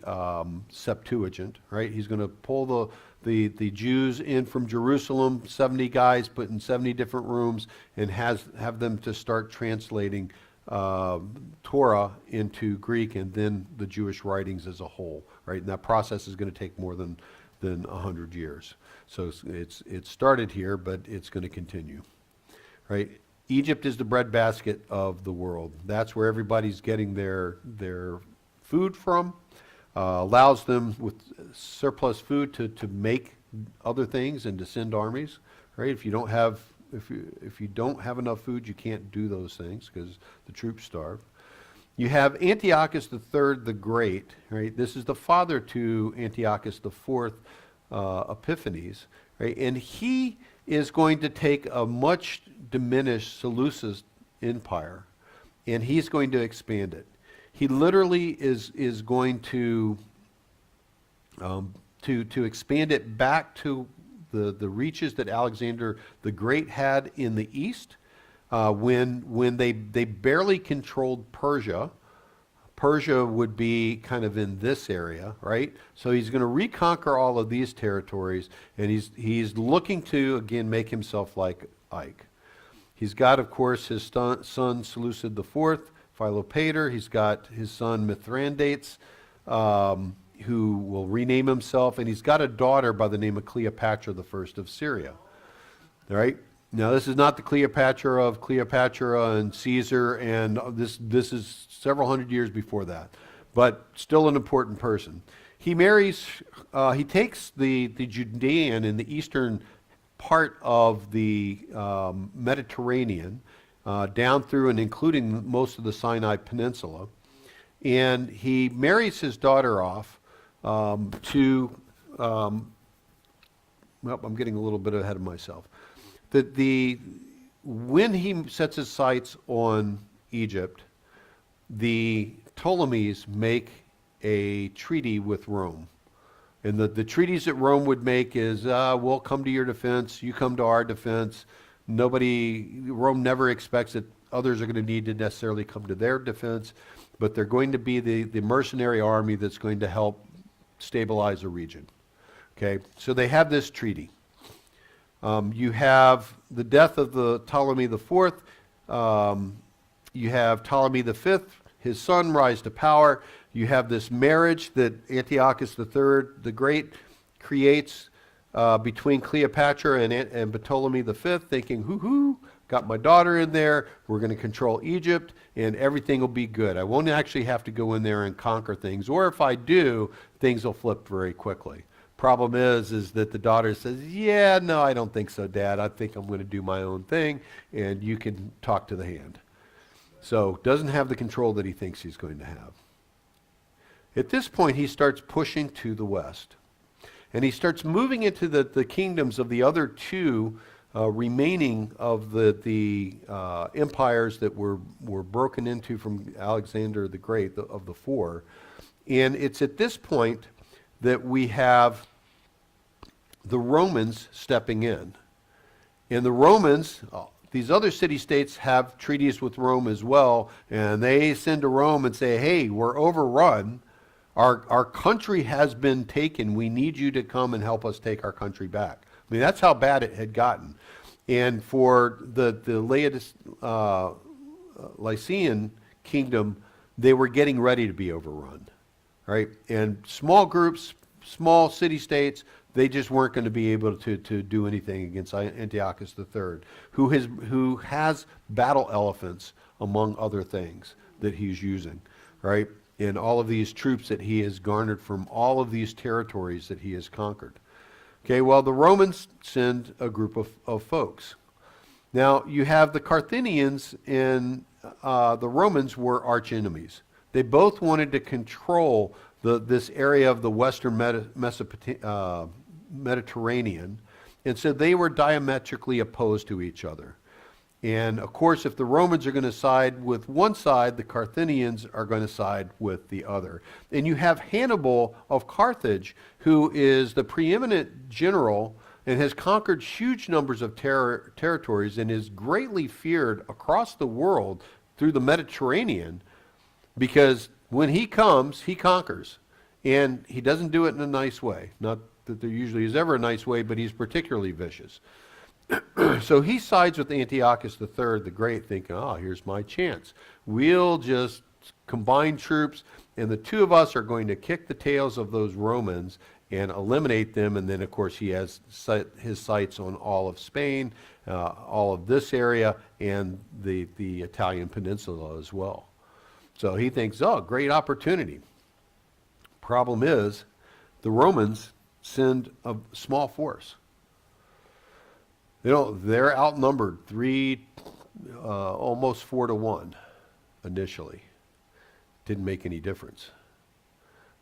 [SPEAKER 1] Septuagint, right? He's going to pull the Jews in from Jerusalem, 70 guys put in 70 different rooms, and have them to start translating Torah into Greek and then the Jewish writings as a whole, right? And that process is going to take more than 100 years. So it started here, but it's going to continue, right? Egypt is the breadbasket of the world. That's where everybody's getting their food from, allows them with surplus food to make other things and to send armies, right? If you don't have enough food, you can't do those things because the troops starve. You have Antiochus III the Great, right? This is the father to Antiochus IV Epiphanes, right? And he is going to take a much diminished Seleucid empire, and he's going to expand it. He literally is going to expand it back to the reaches that Alexander the Great had in the east, when they barely controlled Persia. Persia would be kind of in this area, right? So he's going to reconquer all of these territories, and he's looking to, again, make himself like Ike. He's got, of course, his son Seleucid IV, Philopator. He's got his son Mithridates, who will rename himself, and he's got a daughter by the name of Cleopatra the First of Syria. All right? Now, this is not the Cleopatra of Cleopatra and Caesar, and this is several hundred years before that, but still an important person. He marries, he takes the Judean in the eastern part of the Mediterranean, down through and including most of the Sinai Peninsula, and he marries his daughter off to, well, I'm getting a little bit ahead of myself. When he sets his sights on Egypt, the Ptolemies make a treaty with Rome. And the treaties that Rome would make is, we'll come to your defense, you come to our defense. Rome never expects that others are going to need to necessarily come to their defense, but they're going to be the mercenary army that's going to help stabilize a region. Okay, so they have this treaty. You have the death of the Ptolemy the Fourth. You have Ptolemy the Fifth, his son, rise to power. You have this marriage that Antiochus III the Great creates between Cleopatra and Ptolemy the Fifth, thinking, hoo-hoo, got my daughter in there, we're going to control Egypt, and everything will be good. I won't actually have to go in there and conquer things, or if I do, things will flip very quickly. Problem is that the daughter says, yeah, no, I don't think so, Dad. I think I'm going to do my own thing, and you can talk to the hand. So doesn't have the control that he thinks he's going to have. At this point, he starts pushing to the west. And he starts moving into the kingdoms of the other two remaining of the empires that were broken into from Alexander the Great, of the four. And it's at this point that we have the Romans stepping in. And the Romans, these other city-states have treaties with Rome as well, and they send to Rome and say, hey, we're overrun. Our country has been taken. We need you to come and help us take our country back. I mean, that's how bad it had gotten. And for the Lycian kingdom, they were getting ready to be overrun, right? And small groups, small city-states, they just weren't going to be able to do anything against Antiochus III, who has battle elephants, among other things, that he's using, right? And all of these troops that he has garnered from all of these territories that he has conquered. Okay, well, the Romans send a group of folks. Now, you have the Carthaginians and the Romans were arch enemies. They both wanted to control this area of the western Mediterranean, and so they were diametrically opposed to each other. And of course, if the Romans are going to side with one side, the Carthaginians are going to side with the other. And you have Hannibal of Carthage, who is the preeminent general and has conquered huge numbers of territories and is greatly feared across the world through the Mediterranean, because when he comes, he conquers. And he doesn't do it in a nice way. Not that there usually is ever a nice way, but he's particularly vicious. So he sides with Antiochus III the Great, thinking, oh, here's my chance. We'll just combine troops, and the two of us are going to kick the tails of those Romans and eliminate them. And then, of course, he has his sights on all of Spain, all of this area, and the Italian peninsula as well. So he thinks, oh, great opportunity. Problem is, the Romans send a small force. They're outnumbered almost 4-1 initially. Didn't make any difference.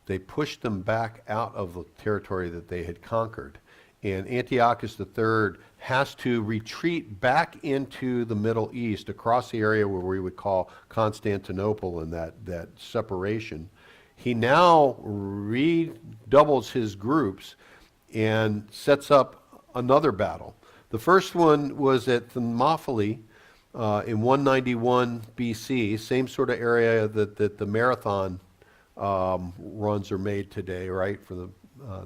[SPEAKER 1] They pushed them back out of the territory that they had conquered. And Antiochus III has to retreat back into the Middle East, across the area where we would call Constantinople, and that separation. He now redoubles his groups and sets up another battle. The first one was at Thermopylae in 191 BC, same sort of area that the marathon runs are made today, right? For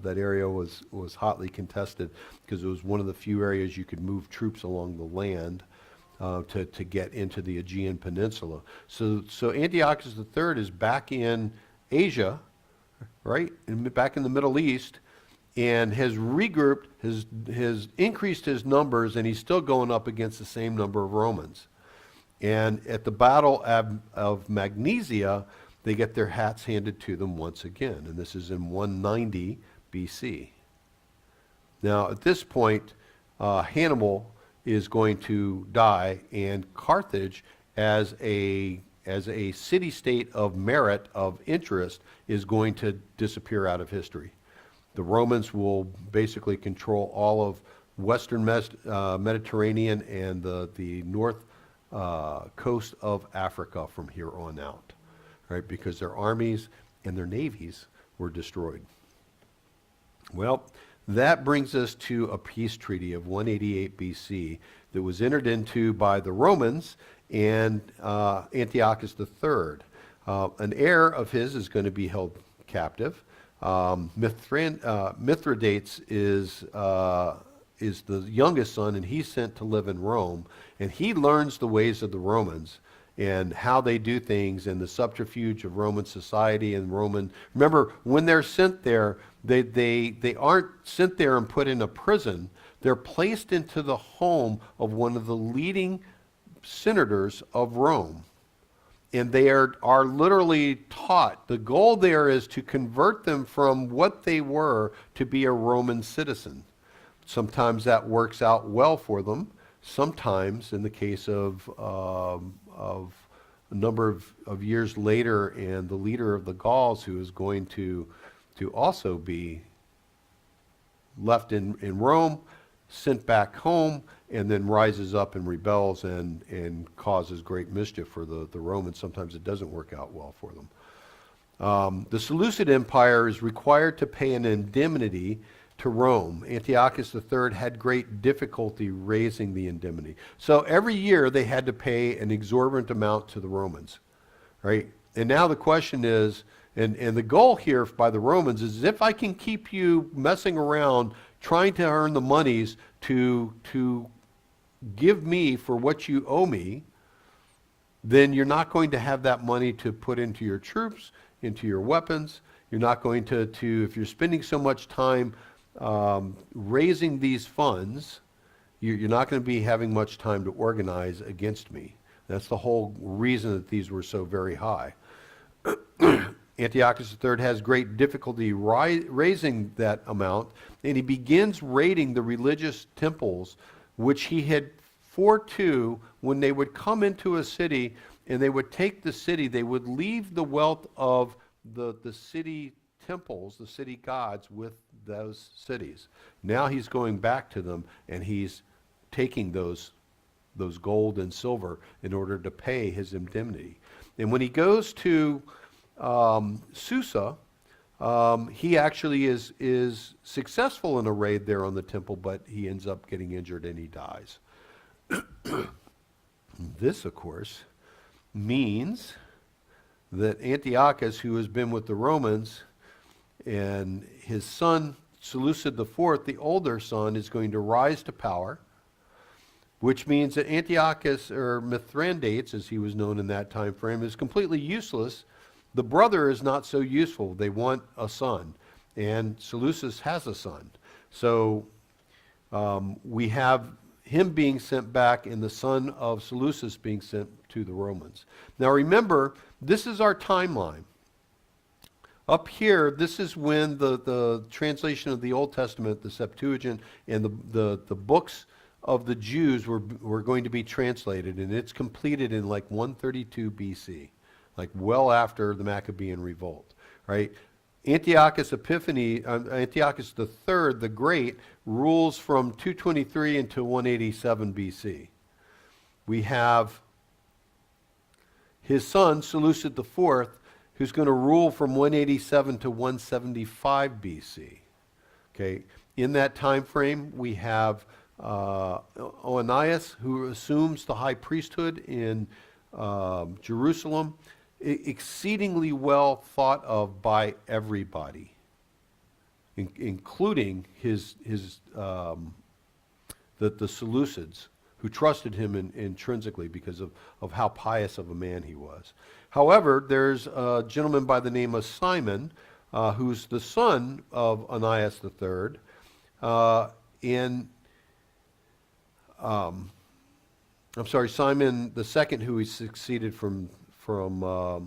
[SPEAKER 1] that area was hotly contested because it was one of the few areas you could move troops along the land to get into the Aegean Peninsula. So Antiochus III is back in Asia, right? Back in the Middle East, and has regrouped, has increased his numbers, and he's still going up against the same number of Romans. And at the Battle of Magnesia, they get their hats handed to them once again, and this is in 190 BC. Now, at this point, Hannibal is going to die, and Carthage, as a city-state of merit, of interest, is going to disappear out of history. The Romans will basically control all of western Mediterranean and the north coast of Africa from here on out, right? Because their armies and their navies were destroyed. Well, that brings us to a peace treaty of 188 BC that was entered into by the Romans and Antiochus III. An heir of his is going to be held captive. Mithridates is a is the youngest son, and he's sent to live in Rome, and he learns the ways of the Romans and how they do things and the subterfuge of Roman society and Roman. Remember, when they're sent there, they aren't sent there and put in a prison. They're placed into the home of one of the leading senators of Rome. And they are literally taught. The goal there is to convert them from what they were to be a Roman citizen. Sometimes that works out well for them. Sometimes, in the case of a number of years later, and the leader of the Gauls, who is going to also be left in Rome, sent back home, and then rises up and rebels and causes great mischief for the Romans. Sometimes it doesn't work out well for them. The Seleucid Empire is required to pay an indemnity to Rome. Antiochus III had great difficulty raising the indemnity. So every year they had to pay an exorbitant amount to the Romans, right? And now the question is, and the goal here by the Romans is, if I can keep you messing around trying to earn the monies to give me for what you owe me, then you're not going to have that money to put into your troops, into your weapons. You're not going to if you're spending so much time raising these funds, you're not going to be having much time to organize against me. That's the whole reason that these were so very high. Antiochus III has great difficulty raising that amount, and he begins raiding the religious temples, which he had foretoo when they would come into a city and they would take the city. They would leave the wealth of the city temples, the city gods, with those cities. Now he's going back to them, and he's taking those gold and silver in order to pay his indemnity. And when he goes to Susa, he actually is successful in a raid there on the temple, but he ends up getting injured and he dies. This, of course, means that Antiochus, who has been with the Romans, and his son Seleucid IV, the older son, is going to rise to power, which means that Antiochus, or Mithridates, as he was known in that time frame, is completely useless. The brother is not so useful. They want a son, and Seleucus has a son. So we have him being sent back and the son of Seleucus being sent to the Romans. Now remember, this is our timeline. Up here, this is when the translation of the Old Testament, the Septuagint, and the books of the Jews were going to be translated, and it's completed in like 132 BC, like well after the Maccabean revolt, right? Antiochus III, the Great, rules from 223 until 187 BC. We have his son, Seleucid IV, who's going to rule from 187 to 175 BC. Okay, in that time frame, we have Onias, who assumes the high priesthood in Jerusalem, exceedingly well thought of by everybody, including the Seleucids, who trusted him intrinsically because of how pious of a man he was. However, there's a gentleman by the name of Simon, who's the son of Onias III, Simon the second, who he succeeded from let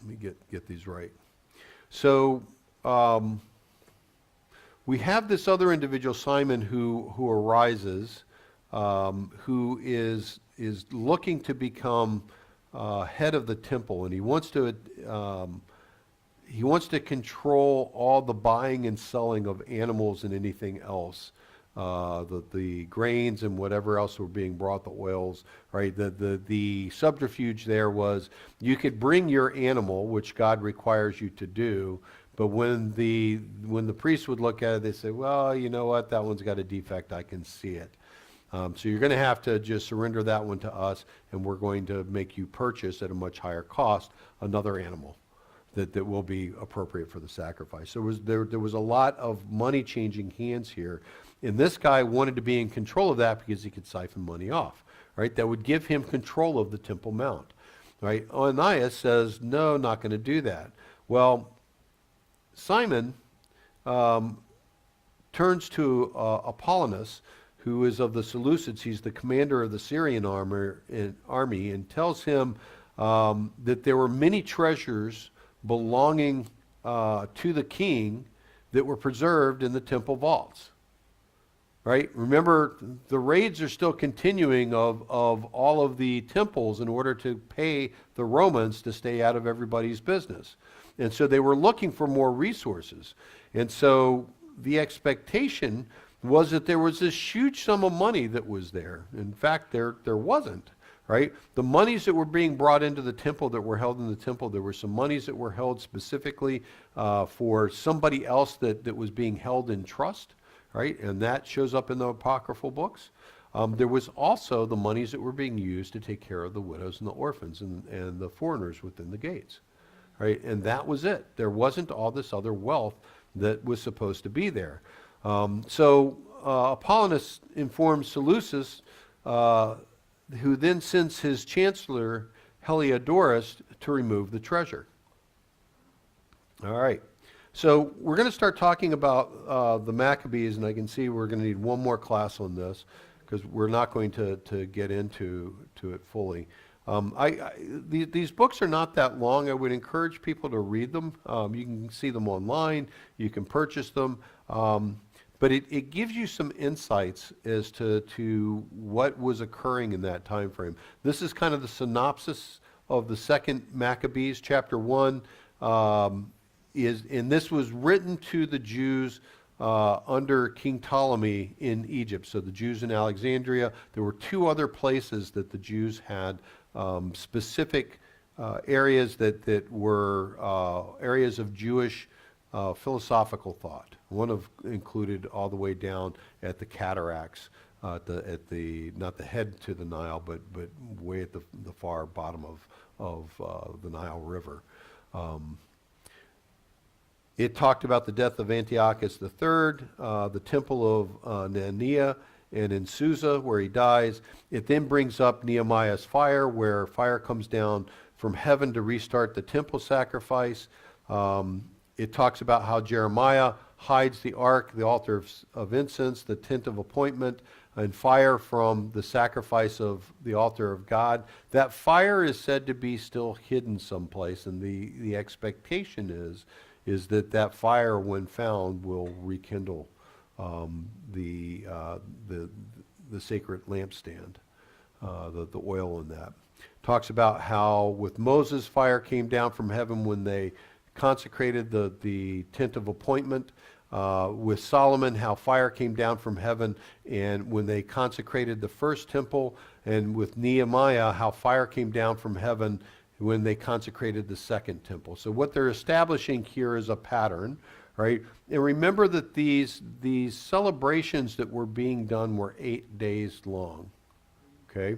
[SPEAKER 1] me get these right. So we have this other individual, Simon, who arises, who is looking to become head of the temple, and he wants to control all the buying and selling of animals and anything else. The grains and whatever else were being brought, the oils, right? The subterfuge there was, you could bring your animal, which God requires you to do, but when the priest would look at it, they say, well, you know what, that one's got a defect, I can see it. So you're going to have to just surrender that one to us, and we're going to make you purchase at a much higher cost another animal. that will be appropriate for the sacrifice. So there was a lot of money changing hands here. And this guy wanted to be in control of that because he could siphon money off, right? That would give him control of the Temple Mount, right? Onias says, no, not going to do that. Well, Simon turns to Apollonius, who is of the Seleucids. He's the commander of the Syrian army, and tells him that there were many treasures belonging to the king that were preserved in the temple vaults. Right? Remember, the raids are still continuing of all of the temples in order to pay the Romans to stay out of everybody's business. And so they were looking for more resources. And so the expectation was that there was this huge sum of money that was there. In fact, there wasn't. Right? The monies that were being brought into the temple, that were held in the temple, there were some monies that were held specifically for somebody else that was being held in trust. Right? And that shows up in the apocryphal books. There was also the monies that were being used to take care of the widows and the orphans and the foreigners within the gates. Right? And that was it. There wasn't all this other wealth that was supposed to be there. So Apollonius informs Seleucus, who then sends his chancellor, Heliodorus, to remove the treasure. All right. So we're going to start talking about the Maccabees, and I can see we're going to need one more class on this because we're not going to get into it fully. These books are not that long. I would encourage people to read them. You can see them online. You can purchase them. But it gives you some insights as to what was occurring in that time frame. This is kind of the synopsis of the second Maccabees, chapter 1. And this was written to the Jews under King Ptolemy in Egypt. So the Jews in Alexandria. There were two other places that the Jews had specific areas that were areas of Jewish philosophical thought. One included all the way down at the cataracts, at the not the head to the Nile, but way at the far bottom of the Nile River. It talked about the death of Antiochus III, the temple of Neanea, and in Susa, where he dies. It then brings up Nehemiah's fire, where fire comes down from heaven to restart the temple sacrifice. It talks about how Jeremiah hides the ark, the altar of incense, the tent of appointment, and fire from the sacrifice of the altar of God. That fire is said to be still hidden someplace, and the expectation is that fire, when found, will rekindle the sacred lampstand, the oil in that. Talks about how with Moses, fire came down from heaven when they consecrated the tent of appointment. With Solomon, how fire came down from heaven and when they consecrated the first temple. And with Nehemiah, how fire came down from heaven when they consecrated the second temple. So what they're establishing here is a pattern, right? And remember that these celebrations that were being done were 8 days long, okay?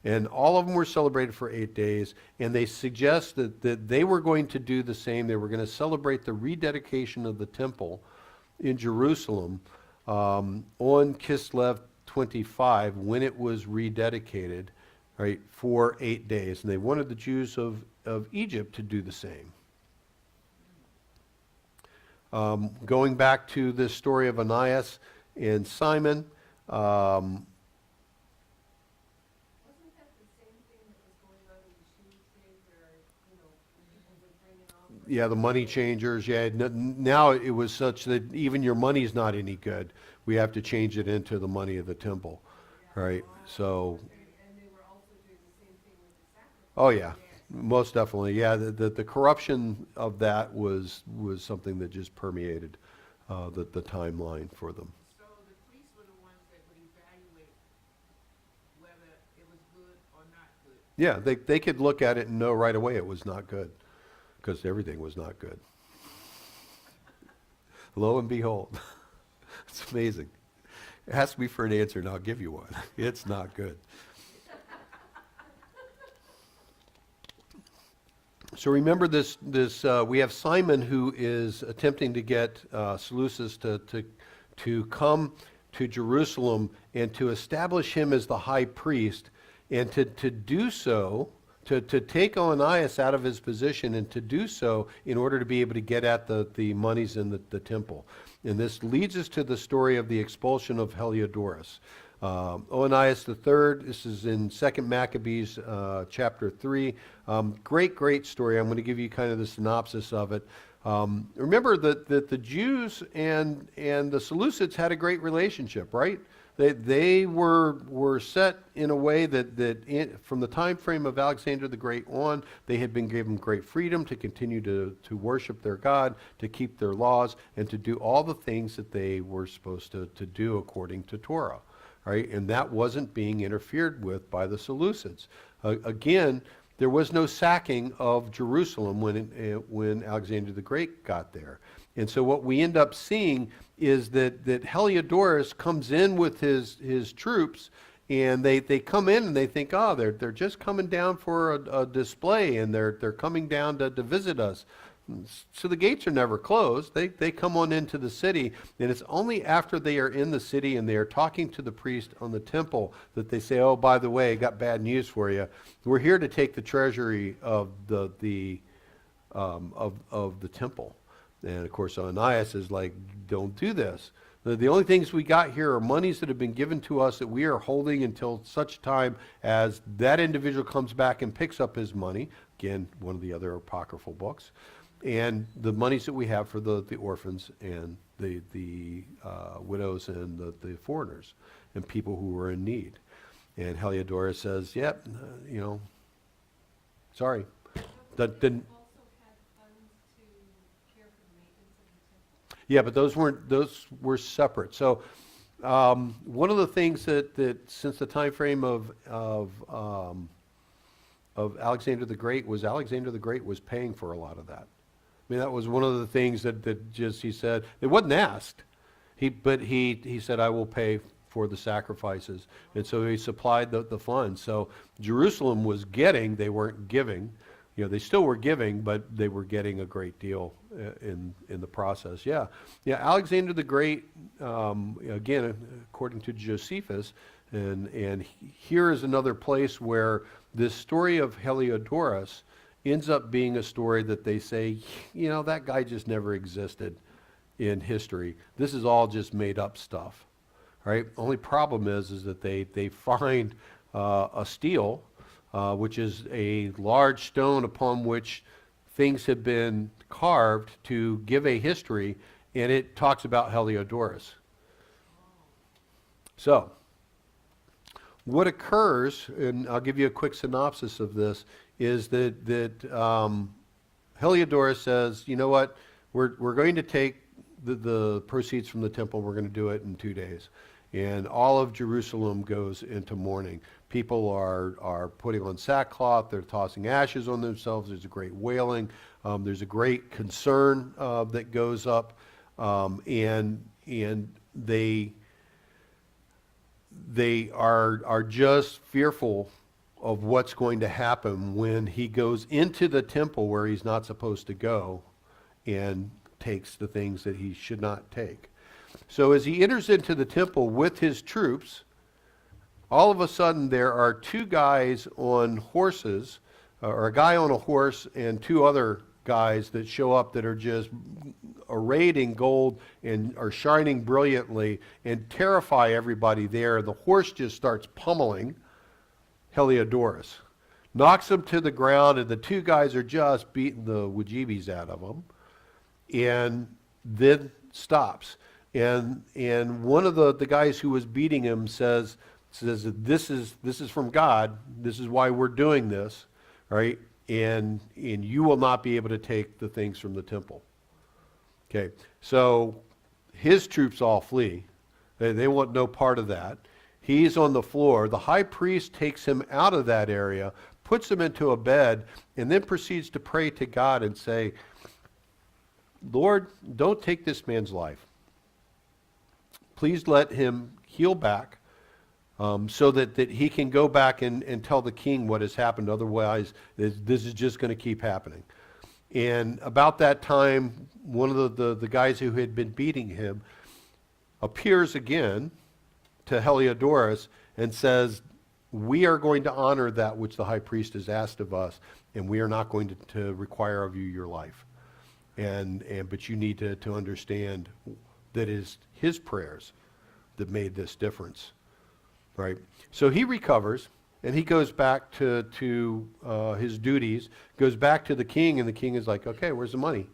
[SPEAKER 1] And all of them were celebrated for 8 days, and they suggest that they were going to do the same. They were going to celebrate the rededication of the temple in Jerusalem on Kislev 25 when it was rededicated, right, for 8 days. And they wanted the Jews of Egypt to do the same. Going back to this story of Onias and Simon, yeah, the money changers. Yeah, now it was such that even your money's not any good. We have to change it into the money of the temple, right? So,
[SPEAKER 2] And they were also doing the same thing with the sacrifice.
[SPEAKER 1] oh yeah, most definitely. Yeah, the corruption of that was something that just permeated the timeline for them.
[SPEAKER 2] So the priests were the ones that would evaluate whether it was good or not good.
[SPEAKER 1] Yeah, they could look at it and know right away it was not good, because everything was not good. Lo and behold, it's amazing. Ask me for an answer and I'll give you one. It's not good. So remember this. We have Simon who is attempting to get Seleucus to come to Jerusalem and to establish him as the high priest, and to do so, to take Onias out of his position, and to do so in order to be able to get at the monies in the temple. And this leads us to the story of the expulsion of Heliodorus. Onias III, this is in 2 Maccabees chapter 3. Great story. I'm going to give you kind of the synopsis of it. Remember that the Jews and the Seleucids had a great relationship, right? They were set in a way that from the time frame of Alexander the Great on, they had been given great freedom to continue to worship their God, to keep their laws, and to do all the things that they were supposed to do according to Torah. Right? And that wasn't being interfered with by the Seleucids. Again, there was no sacking of Jerusalem when Alexander the Great got there. And so what we end up seeing is that Heliodorus comes in with his troops, and they come in and they think, oh, they're just coming down for a display, and they're coming down to visit us. So the gates are never closed. They come on into the city, and it's only after they are in the city and they are talking to the priest on the temple that they say, oh, by the way, I got bad news for you. We're here to take the treasury of the temple. And of course, Onias is like, don't do this. The only things we got here are monies that have been given to us that we are holding until such time as that individual comes back and picks up his money. Again, one of the other apocryphal books. And the monies that we have for the orphans and the widows and the foreigners and people who were in need. And Heliodorus says, yep, sorry. That didn't. Yeah, but those were separate. So one of the things that since the time frame of Alexander the Great was paying for a lot of that. I mean, that was one of the things that just he said. It wasn't asked, but he said, I will pay for the sacrifices. And so he supplied the funds. So Jerusalem was getting, they weren't giving. They still were giving, but they were getting a great deal in the process. Yeah, Alexander the Great, again, according to Josephus, and here is another place where this story of Heliodorus ends up being a story that they say, that guy just never existed in history. This is all just made up stuff, right? Only problem is that they find a stele, which is a large stone upon which things have been carved to give a history, and it talks about Heliodorus. So, what occurs, and I'll give you a quick synopsis of this, is that Heliodorus says, you know what, we're going to take the proceeds from the temple, we're going to do it in 2 days. And all of Jerusalem goes into mourning. People are putting on sackcloth, they're tossing ashes on themselves, there's a great wailing, there's a great concern that goes up, and they are just fearful of what's going to happen when he goes into the temple where he's not supposed to go and takes the things that he should not take. So as he enters into the temple with his troops, all of a sudden there are two guys on horses, or a guy on a horse and two other guys that show up that are just arrayed in gold and are shining brilliantly and terrify everybody there. The horse just starts pummeling Heliodorus, knocks him to the ground, and the two guys are just beating the wajibis out of him, and then stops. And one of the guys who was beating him says that this is from God. This is why we're doing this, right? And you will not be able to take the things from the temple. Okay, so his troops all flee. They want no part of that. He's on the floor. The high priest takes him out of that area, puts him into a bed, and then proceeds to pray to God and say, Lord, don't take this man's life. Please let him heal back. so that he can go back and tell the king what has happened. Otherwise, this is just going to keep happening. And about that time, one of the guys who had been beating him appears again to Heliodorus and says, we are going to honor that which the high priest has asked of us, and we are not going to require of you your life. But you need to understand that it is his prayers that made this difference, right? So he recovers, and he goes back to his duties, goes back to the king, and the king is like, okay, where's the money?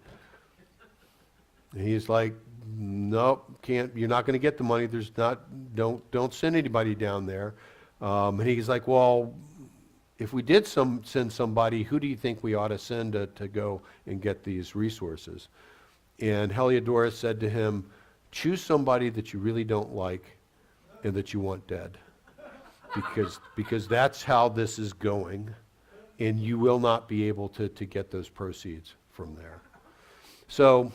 [SPEAKER 1] And he's like, nope, can't. You're not going to get the money. There's not. Don't send anybody down there. And he's like, well, if we did send somebody, who do you think we ought to send to go and get these resources? And Heliodorus said to him, choose somebody that you really don't like and that you want dead, because that's how this is going, and you will not be able to get those proceeds from there. So.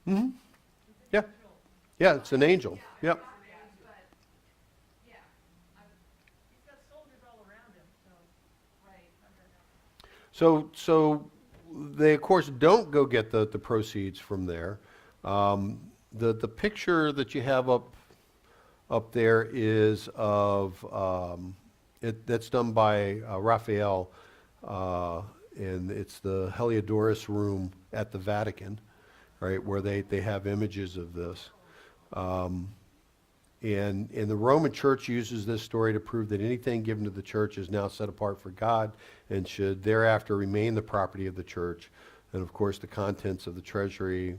[SPEAKER 1] Mm-hmm. Yeah. Yeah, it's an angel. Yep. So they, of course, don't go get the proceeds from there. The picture that you have up there is of, that's done by Raphael, and it's the Heliodorus room at the Vatican, right, where they have images of this. And the Roman Church uses this story to prove that anything given to the church is now set apart for God and should thereafter remain the property of the church. And of course, the contents of the treasury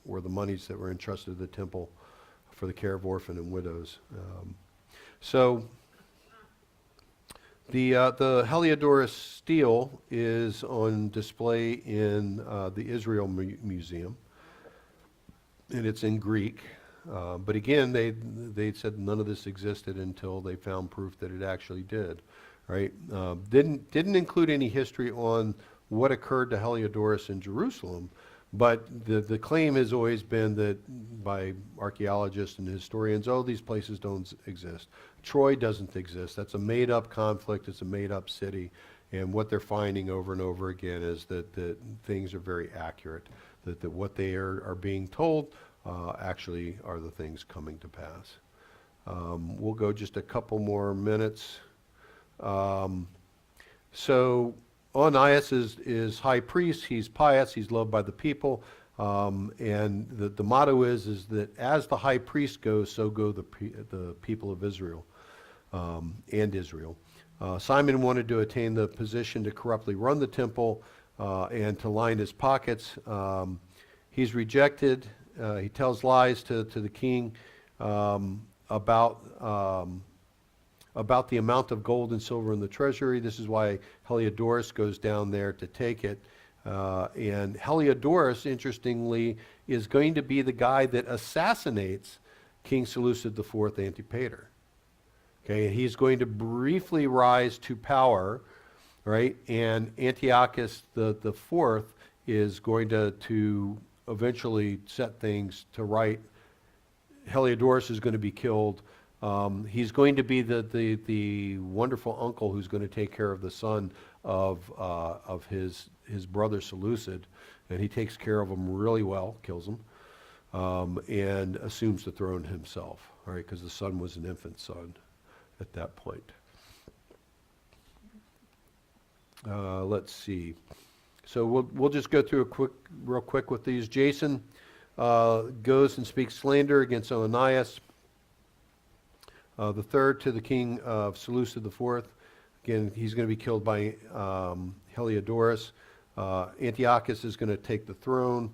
[SPEAKER 1] were the monies that were entrusted to the temple for the care of orphan and widows. So the Heliodorus stele is on display in the Israel Museum, and it's in Greek. But again, they said none of this existed until they found proof that it actually did, right? Didn't include any history on what occurred to Heliodorus in Jerusalem, but the claim has always been that by archaeologists and historians, oh, these places don't exist. Troy doesn't exist. That's a made-up conflict. It's a made-up city. And what they're finding over and over again is that things are very accurate, that what they are being told actually are the things coming to pass. We'll go just a couple more minutes. So Onias is high priest. He's pious. He's loved by the people. And the motto is that as the high priest goes, so go the people of Israel and Israel. Simon wanted to attain the position to corruptly run the temple and to line his pockets. He's rejected. He tells lies to the king about the amount of gold and silver in the treasury. This is why Heliodorus goes down there to take it. And Heliodorus, interestingly, is going to be the guy that assassinates King Seleucid IV Antipater. Okay, he's going to briefly rise to power, right? And Antiochus the fourth is going to eventually set things to right. Heliodorus is going to be killed. He's going to be the wonderful uncle who's going to take care of the son of his brother Seleucid, and he takes care of him really well, kills him, and assumes the throne himself, all right, because the son was an infant son at that point. Let's see. So we'll just go through real quick with these. Jason goes and speaks slander against Onias. The third to the king of Seleucid IV. Again, he's going to be killed by Heliodorus. Antiochus is going to take the throne.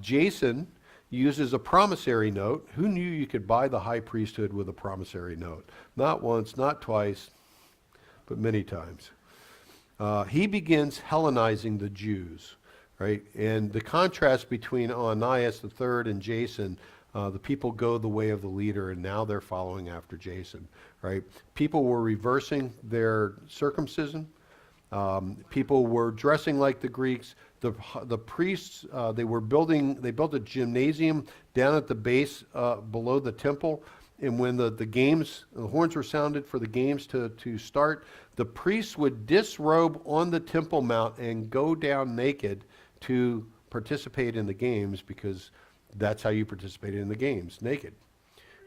[SPEAKER 1] Jason uses a promissory note. Who knew you could buy the high priesthood with a promissory note? Not once, not twice, but many times. He begins Hellenizing the Jews, right? And the contrast between Onias III and Jason, the people go the way of the leader, and now they're following after Jason, right? People were reversing their circumcision, People were dressing like the Greeks. The priests, they built a gymnasium down at the base below the temple. And when the horns were sounded for the games to start, the priests would disrobe on the Temple Mount and go down naked to participate in the games, because that's how you participated in the games, naked,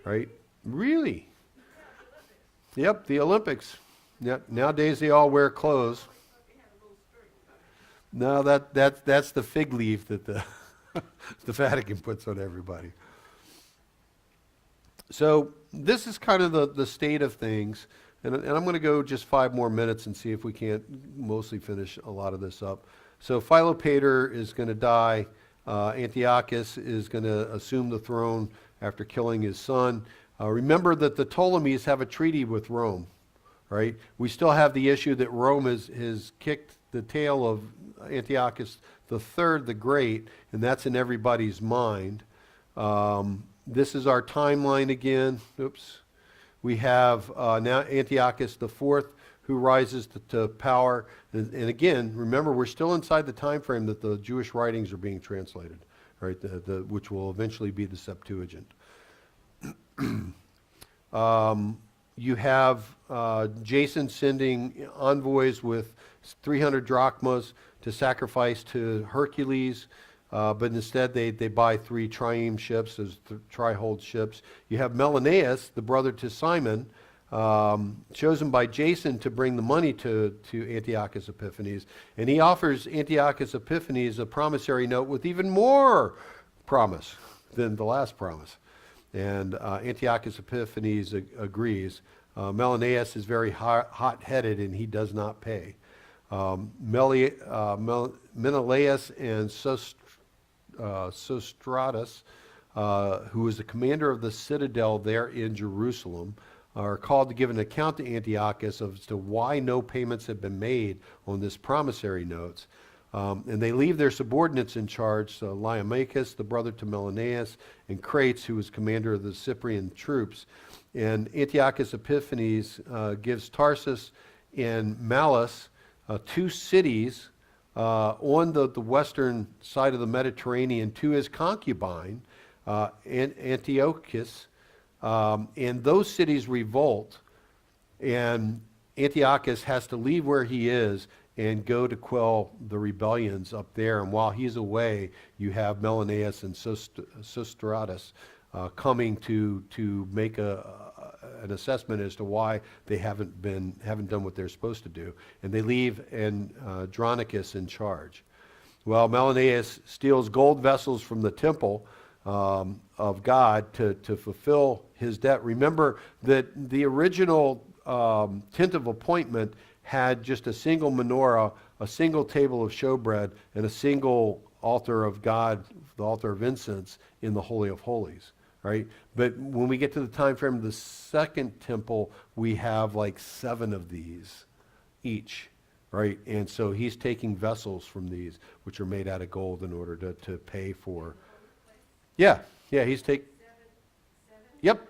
[SPEAKER 1] right? Really? Yep, the Olympics. Yeah, nowadays they all wear clothes. No, that's the fig leaf that the the Vatican puts on everybody. So this is kind of the state of things, and I'm going to go just 5 more minutes and see if we can't mostly finish a lot of this up. So Philopator is going to die. Antiochus is going to assume the throne after killing his son. Remember that the Ptolemies have a treaty with Rome, right? We still have the issue that Rome has kicked the tail of Antiochus III the Great, and that's in everybody's mind. This is our timeline again. Oops. We have now Antiochus IV, who rises to power. And again, remember, we're still inside the time frame that the Jewish writings are being translated, right? Which will eventually be the Septuagint. You have Jason sending envoys with 300 drachmas to sacrifice to Hercules, but instead they buy 3 trieme ships, those tri-hulled ships. You have Menelaus, the brother to Simon, chosen by Jason to bring the money to Antiochus Epiphanes, and he offers Antiochus Epiphanes a promissory note with even more promise than the last promise. And Antiochus Epiphanes agrees. Menelaus is very hot-headed, and he does not pay. Menelaus and Sostratus, who is the commander of the citadel there in Jerusalem, are called to give an account to Antiochus as to why no payments have been made on this promissory notes. And they leave their subordinates in charge, so Lysimachus, the brother to Menelaus, and Crates, who was commander of the Cyprian troops. And Antiochus Epiphanes gives Tarsus and Malus 2 cities on the western side of the Mediterranean to his concubine, Antiochus. And those cities revolt, and Antiochus has to leave where he is and go to quell the rebellions up there. And while he's away, you have Menelaus and Sostratus coming to make an assessment as to why they haven't done what they're supposed to do. And they leave Andronicus in charge. Well, Menelaus steals gold vessels from the temple of God to fulfill his debt. Remember that the original tent of appointment had just a single menorah, a single table of showbread, and a single altar of God, the altar of incense in the Holy of Holies, right? But when we get to the time frame of the second temple, we have like 7 of these each, right? And so he's taking vessels from these, which are made out of gold, in order to pay for. Yeah, he's taking. Yep.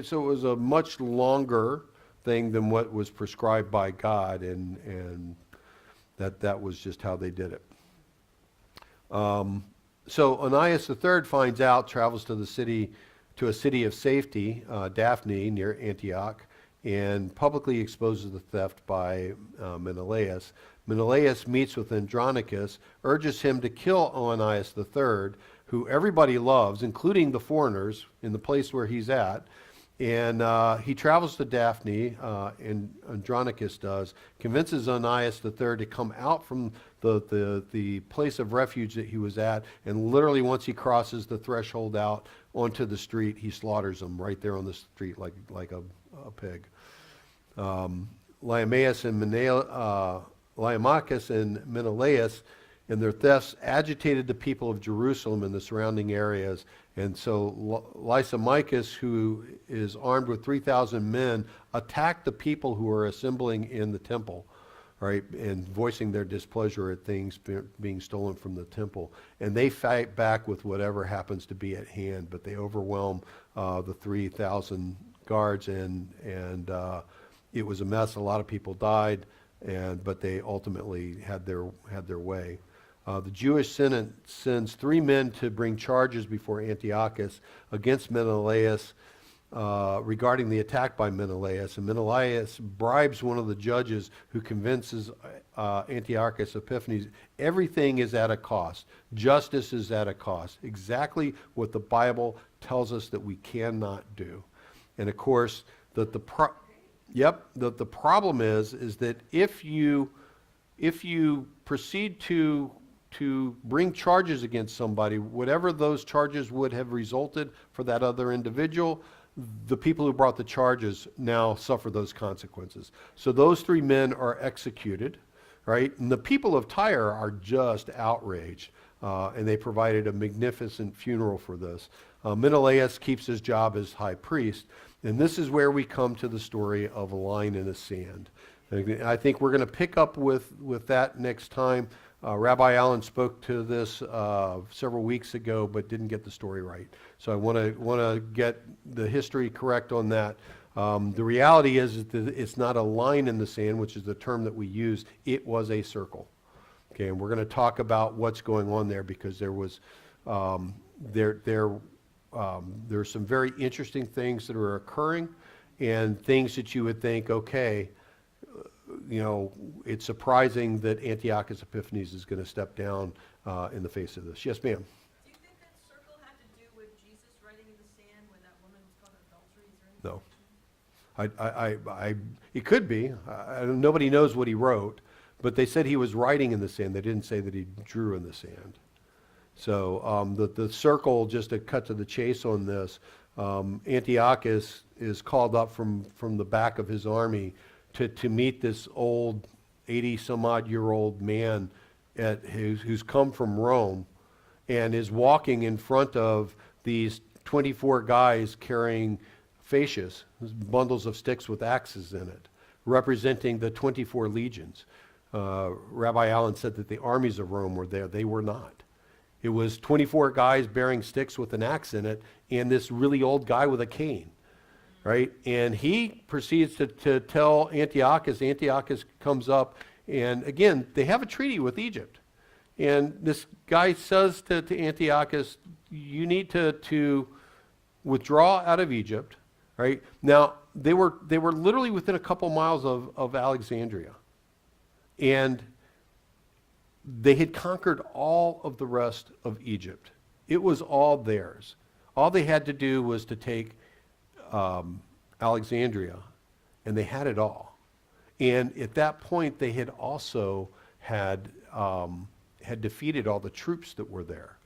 [SPEAKER 1] So it was a much longer thing than what was prescribed by God, and that was just how they did it. So Onias III finds out, travels to a city of safety, Daphne, near Antioch, and publicly exposes the theft by Menelaus. Menelaus meets with Andronicus, urges him to kill Onias III, who everybody loves, including the foreigners in the place where he's at. And he travels to Daphne, and Andronicus does, convinces Onias III to come out from the place of refuge that he was at, and literally once he crosses the threshold out onto the street, he slaughters him right there on the street like a pig. Lysimachus and Menelaus and their thefts agitated the people of Jerusalem and the surrounding areas. And so Lysimachus, who is armed with 3,000 men, attacked the people who are assembling in the temple, right, and voicing their displeasure at things being stolen from the temple. And they fight back with whatever happens to be at hand, but they overwhelm the 3,000 guards and It was a mess. A lot of people died, but they ultimately had their way. The Jewish Senate sends 3 men to bring charges before Antiochus against Menelaus regarding the attack by Menelaus. And Menelaus bribes one of the judges who convinces Antiochus Epiphanes everything is at a cost. Justice is at a cost. Exactly what the Bible tells us that we cannot do. And of course, the problem is that if you proceed to bring charges against somebody, whatever those charges would have resulted for that other individual, the people who brought the charges now suffer those consequences. So those 3 men are executed, right? And the people of Tyre are just outraged, and they provided a magnificent funeral for this. Menelaus keeps his job as high priest, and this is where we come to the story of a line in the sand. I think we're going to pick up with that next time. Rabbi Allen spoke to this several weeks ago, but didn't get the story right. So I want to get the history correct on that. The reality is that it's not a line in the sand, which is the term that we use. It was a circle. Okay, and we're going to talk about what's going on there, because there was there's some very interesting things that are occurring, and things that you would think, okay, it's surprising that Antiochus Epiphanes is going to step down in the face of this. Yes, ma'am.
[SPEAKER 4] Do you think that circle had to do with Jesus writing in the sand when that woman was caught in adultery?
[SPEAKER 1] No. It could be. Nobody knows what he wrote, but they said he was writing in the sand. They didn't say that he drew in the sand. So the circle, just to cut to the chase on this, Antiochus is called up from the back of his army to meet this old 80-some-odd-year-old man who's come from Rome, and is walking in front of these 24 guys carrying fascias, bundles of sticks with axes in it, representing the 24 legions. Rabbi Allen said that the armies of Rome were there. They were not. It was 24 guys bearing sticks with an axe in it, and this really old guy with a cane. Right? And he proceeds to tell Antiochus. Antiochus comes up, and again, they have a treaty with Egypt. And this guy says to Antiochus, you need to withdraw out of Egypt. Right? Now, they were literally within a couple miles of Alexandria. And they had conquered all of the rest of Egypt. It was all theirs. All they had to do was to take Alexandria, and they had it all. And at that point, they had also had defeated all the troops that were there.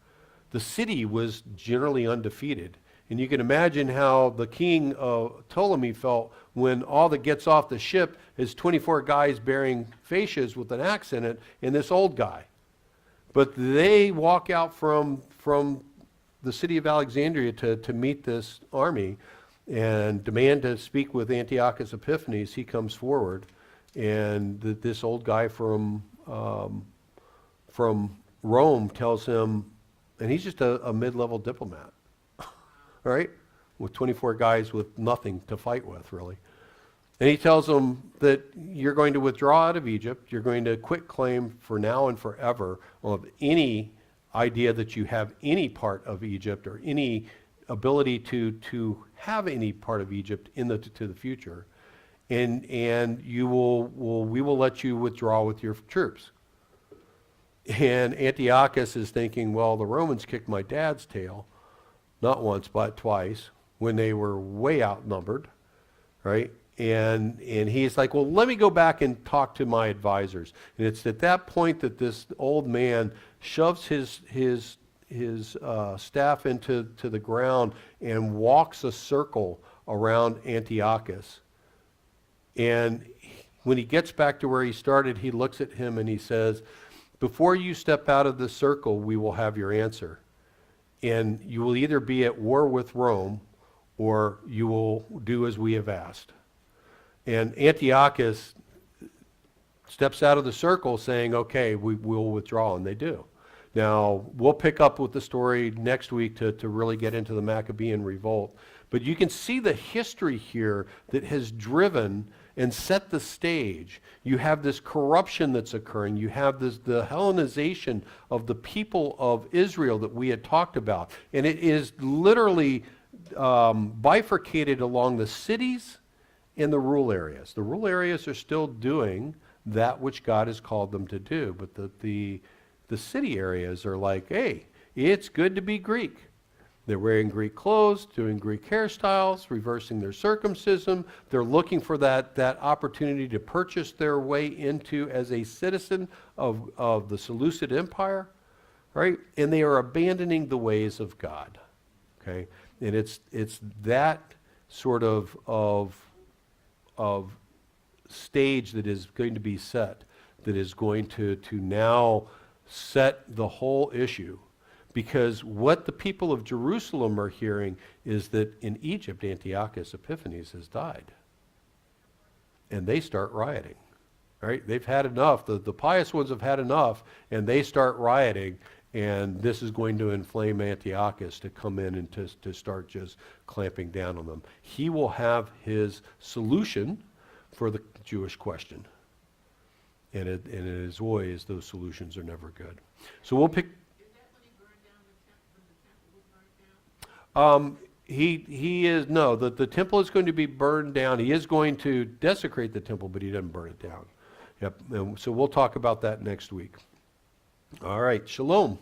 [SPEAKER 1] The city was generally undefeated. And you can imagine how the king Ptolemy felt when all that gets off the ship is 24 guys bearing fascias with an axe in it, and this old guy. But they walk out from the city of Alexandria to meet this army and demand to speak with Antiochus Epiphanes. He comes forward, and this old guy from Rome tells him, and he's just a mid-level diplomat, right? With 24 guys with nothing to fight with, really. And he tells them that you're going to withdraw out of Egypt. You're going to quit claim for now and forever of any idea that you have any part of Egypt or any ability to have any part of Egypt to the future, and we will let you withdraw with your troops. And Antiochus is thinking, well, the Romans kicked my dad's tail, not once but twice, when they were way outnumbered, right? And he's like, well, let me go back and talk to my advisors. And it's at that point that this old man shoves his staff into the ground and walks a circle around Antiochus. And when he gets back to where he started, he looks at him and he says, before you step out of the circle, we will have your answer. And you will either be at war with Rome, or you will do as we have asked. And Antiochus steps out of the circle saying, okay, we will withdraw, and they do. Now, we'll pick up with the story next week to really get into the Maccabean revolt. But you can see the history here that has driven and set the stage. You have this corruption that's occurring. You have the Hellenization of the people of Israel that we had talked about. And it is literally bifurcated along the cities and the rural areas. The rural areas are still doing that which God has called them to do. But the city areas are like, hey, it's good to be Greek. They're wearing Greek clothes, doing Greek hairstyles, reversing their circumcision. They're looking for that opportunity to purchase their way into as a citizen of the Seleucid Empire, right? And they are abandoning the ways of God, okay? And it's that sort of stage that is going to be set, that is going to now set the whole issue. Because what the people of Jerusalem are hearing is that in Egypt, Antiochus Epiphanes has died. And they start rioting, right? They've had enough. The pious ones have had enough, and they start rioting. And this is going to inflame Antiochus to come in and to start just clamping down on them. He will have his solution for the Jewish question. And as always, those solutions are never good. So we'll pick... He is, no, the temple is going to be burned down. He is going to desecrate the temple, but he doesn't burn it down. Yep. And so we'll talk about that next week. All right. Shalom.